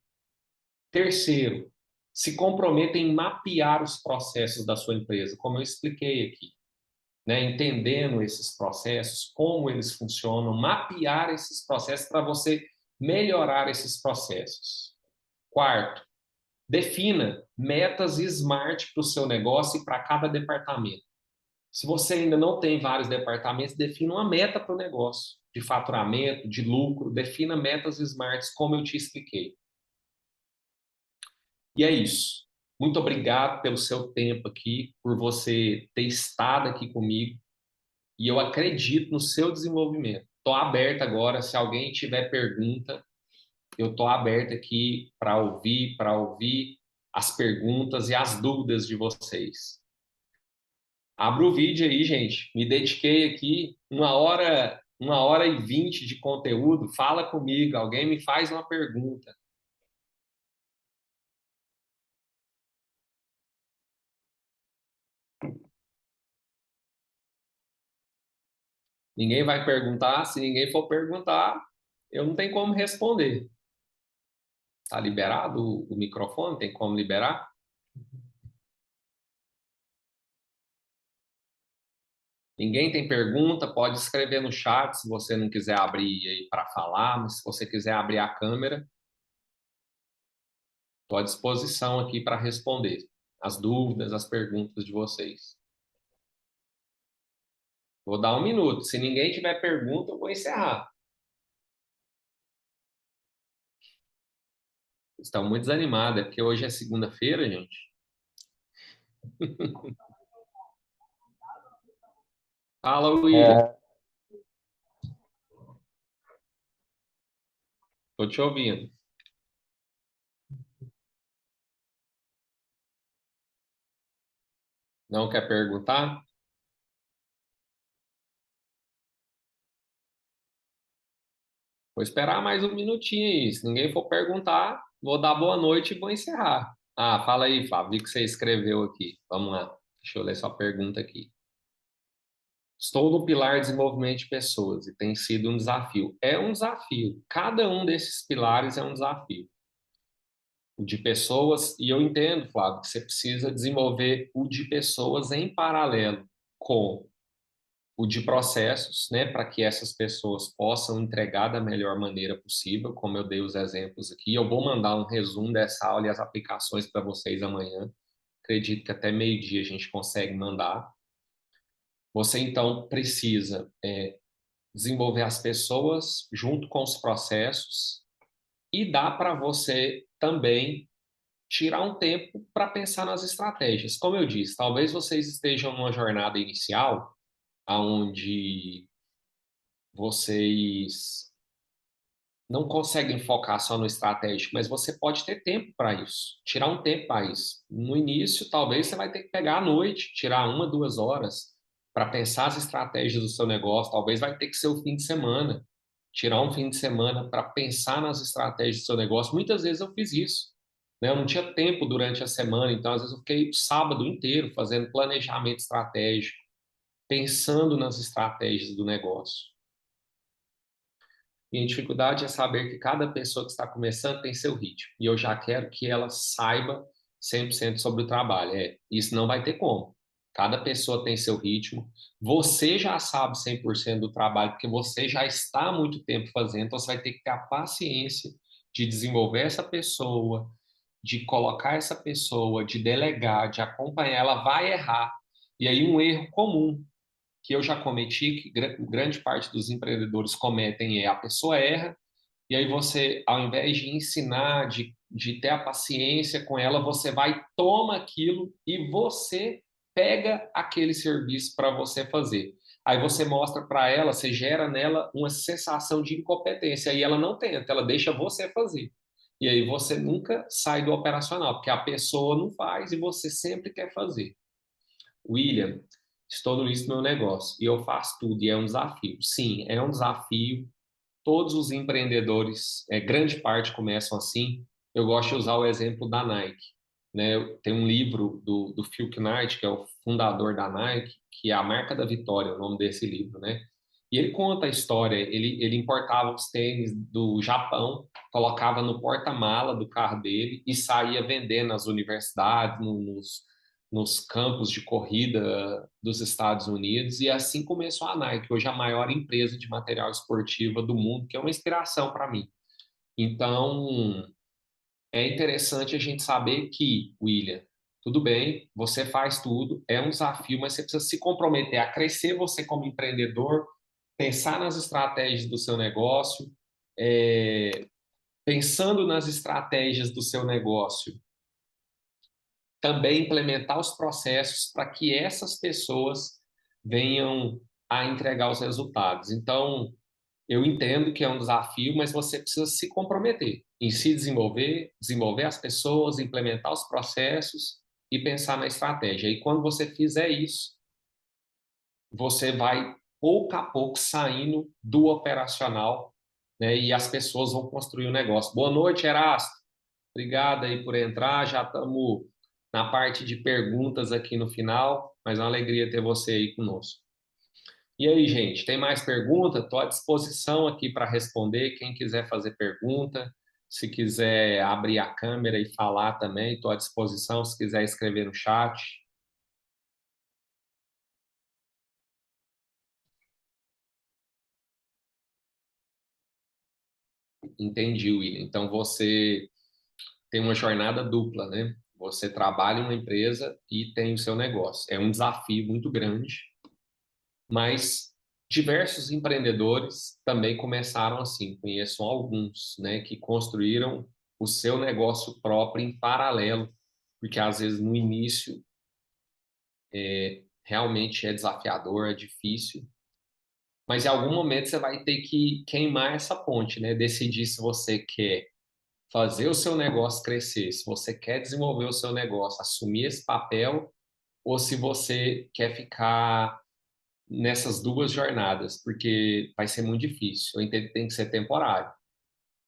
Terceiro, se comprometa em mapear os processos da sua empresa, como eu expliquei aqui, né? Entendendo esses processos, como eles funcionam, mapear esses processos para você melhorar esses processos. Quarto, defina metas SMART para o seu negócio e para cada departamento. Se você ainda não tem vários departamentos, defina uma meta para o negócio, de faturamento, de lucro, defina metas SMARTs, como eu te expliquei. E é isso. Muito obrigado pelo seu tempo aqui, por você ter estado aqui comigo, e eu acredito no seu desenvolvimento. Estou aberto agora, se alguém tiver pergunta, eu estou aberto aqui para ouvir as perguntas e as dúvidas de vocês. Abra o vídeo aí, gente. Me dediquei aqui 1 hora e 20 de conteúdo. Fala comigo, alguém me faz uma pergunta. Ninguém vai perguntar. Se ninguém for perguntar, eu não tenho como responder. Tá liberado o microfone? Tem como liberar? Ninguém tem pergunta? Pode escrever no chat se você não quiser abrir aí para falar, mas se você quiser abrir a câmera, estou à disposição aqui para responder as dúvidas, as perguntas de vocês. Vou dar 1 minuto. Se ninguém tiver pergunta, eu vou encerrar. Estão muito desanimados, é porque hoje é segunda-feira, gente. Fala, William.
É,
Tô te ouvindo. Não quer perguntar? Vou esperar mais 1 minutinho aí. Se ninguém for perguntar, vou dar boa noite e vou encerrar. Ah, fala aí, Fábio. Vi que você escreveu aqui. Vamos lá. Deixa eu ler sua pergunta aqui. Estou no pilar de desenvolvimento de pessoas e tem sido um desafio. É um desafio. Cada um desses pilares é um desafio. O de pessoas, e eu entendo, Flávio, que você precisa desenvolver o de pessoas em paralelo com o de processos, né, para que essas pessoas possam entregar da melhor maneira possível, como eu dei os exemplos aqui. Eu vou mandar um resumo dessa aula e as aplicações para vocês amanhã. Acredito que até meio-dia a gente consegue mandar. Você, então, precisa desenvolver as pessoas junto com os processos e dá para você também tirar um tempo para pensar nas estratégias. Como eu disse, talvez vocês estejam numa jornada inicial onde vocês não conseguem focar só no estratégico, mas você pode ter tempo para isso, tirar um tempo para isso. No início, talvez você vai ter que pegar à noite, tirar 1, 2 horas para pensar as estratégias do seu negócio. Talvez vai ter que ser o fim de semana, tirar um fim de semana para pensar nas estratégias do seu negócio. Muitas vezes eu fiz isso, né? Eu não tinha tempo durante a semana, então às vezes eu fiquei o sábado inteiro fazendo planejamento estratégico, pensando nas estratégias do negócio. Minha dificuldade é saber que cada pessoa que está começando tem seu ritmo. E eu já quero que ela saiba 100% sobre o trabalho. Isso não vai ter como. Cada pessoa tem seu ritmo. Você já sabe 100% do trabalho, porque você já está há muito tempo fazendo. Então, você vai ter que ter a paciência de desenvolver essa pessoa, de colocar essa pessoa, de delegar, de acompanhar. Ela vai errar. E aí um erro comum que eu já cometi, que grande parte dos empreendedores cometem, é a pessoa erra, e aí você, ao invés de ensinar, de ter a paciência com ela, você vai, toma aquilo e você pega aquele serviço para você fazer. Aí você mostra para ela, você gera nela uma sensação de incompetência, e ela não tenta, ela deixa você fazer. E aí você nunca sai do operacional, porque a pessoa não faz e você sempre quer fazer. William, estou no início do meu negócio e eu faço tudo e é um desafio. Sim, é um desafio. Todos os empreendedores, grande parte começam assim. Eu gosto de usar o exemplo da Nike, né? Tem um livro do Phil Knight, que é o fundador da Nike, que é a marca da vitória, o nome desse livro, né? E ele conta a história. Ele importava os tênis do Japão, colocava no porta-mala do carro dele e saía vendendo nas universidades, nos campos de corrida dos Estados Unidos, e assim começou a Nike, hoje a maior empresa de material esportivo do mundo, que é uma inspiração para mim. Então, é interessante a gente saber que, William, tudo bem, você faz tudo, é um desafio, mas você precisa se comprometer a crescer você como empreendedor, pensar nas estratégias do seu negócio, é, pensando nas estratégias do seu negócio, também implementar os processos para que essas pessoas venham a entregar os resultados. Então, eu entendo que é um desafio, mas você precisa se comprometer em se desenvolver, desenvolver as pessoas, implementar os processos e pensar na estratégia. E quando você fizer isso, você vai pouco a pouco saindo do operacional, né? E as pessoas vão construir o negócio. Boa noite, Erasto. Obrigado aí por entrar. Já estamos na parte de perguntas aqui no final, mas é uma alegria ter você aí conosco. E aí, gente, tem mais pergunta? Estou à disposição aqui para responder. Quem quiser fazer pergunta, se quiser abrir a câmera e falar também, estou à disposição. Se quiser escrever no chat. Entendi, William. Então você tem uma jornada dupla, né? Você trabalha em uma empresa e tem o seu negócio. É um desafio muito grande, mas diversos empreendedores também começaram assim. Conheço alguns, né, que construíram o seu negócio próprio em paralelo, porque às vezes no início realmente é desafiador, é difícil, mas em algum momento você vai ter que queimar essa ponte, né? Decidir se você quer fazer o seu negócio crescer, se você quer desenvolver o seu negócio, assumir esse papel, ou se você quer ficar nessas duas jornadas, porque vai ser muito difícil. Eu entendo que tem que ser temporário.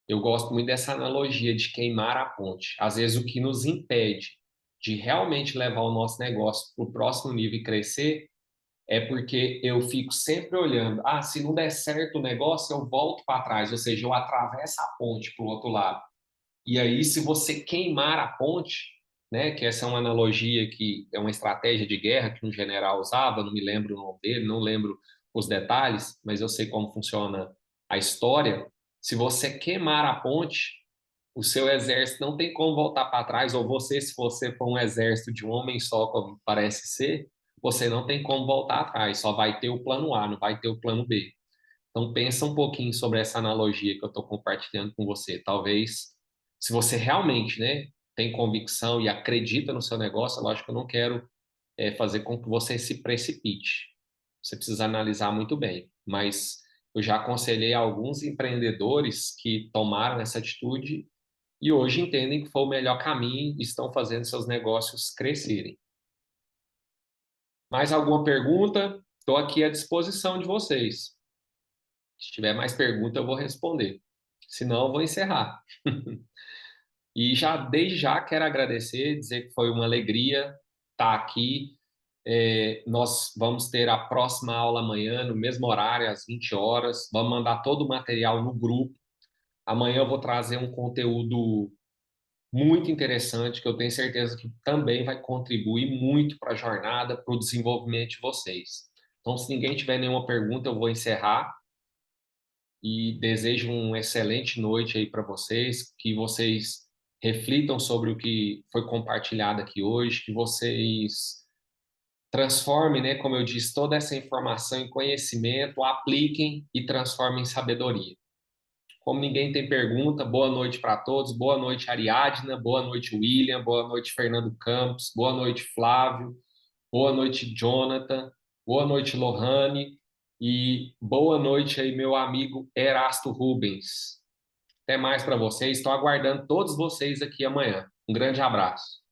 Eu gosto muito dessa analogia de queimar a ponte. Às vezes, o que nos impede de realmente levar o nosso negócio para o próximo nível e crescer é porque eu fico sempre olhando. Ah, se não der certo o negócio, eu volto para trás, ou seja, eu atravesso a ponte para o outro lado. E aí, se você queimar a ponte, né, que essa é uma analogia que é uma estratégia de guerra que um general usava, não me lembro o nome dele, não lembro os detalhes, mas eu sei como funciona a história. Se você queimar a ponte, o seu exército não tem como voltar para trás, ou você, se você for um exército de um homem só, como parece ser, você não tem como voltar atrás, só vai ter o plano A, não vai ter o plano B. Então, pensa um pouquinho sobre essa analogia que eu estou compartilhando com você. Talvez, se você realmente, né, tem convicção e acredita no seu negócio, é lógico que eu não quero fazer com que você se precipite. Você precisa analisar muito bem. Mas eu já aconselhei alguns empreendedores que tomaram essa atitude e hoje entendem que foi o melhor caminho e estão fazendo seus negócios crescerem. Mais alguma pergunta? Estou aqui à disposição de vocês. Se tiver mais pergunta, eu vou responder. Se não, eu vou encerrar. E já desde já quero agradecer, dizer que foi uma alegria estar aqui. Nós vamos ter a próxima aula amanhã, no mesmo horário, às 20 horas. Vamos mandar todo o material no grupo. Amanhã eu vou trazer um conteúdo muito interessante, que eu tenho certeza que também vai contribuir muito para a jornada, para o desenvolvimento de vocês. Então, se ninguém tiver nenhuma pergunta, eu vou encerrar e desejo uma excelente noite aí para vocês, que vocês reflitam sobre o que foi compartilhado aqui hoje, que vocês Transforme, né, como eu disse, toda essa informação em conhecimento, apliquem e transformem em sabedoria. Como ninguém tem pergunta, boa noite para todos. Boa noite, Ariadna. Boa noite, William. Boa noite, Fernando Campos. Boa noite, Flávio. Boa noite, Jonathan. Boa noite, Lohane. E boa noite aí, meu amigo Erasto Rubens. Até mais para vocês. Estou aguardando todos vocês aqui amanhã. Um grande abraço.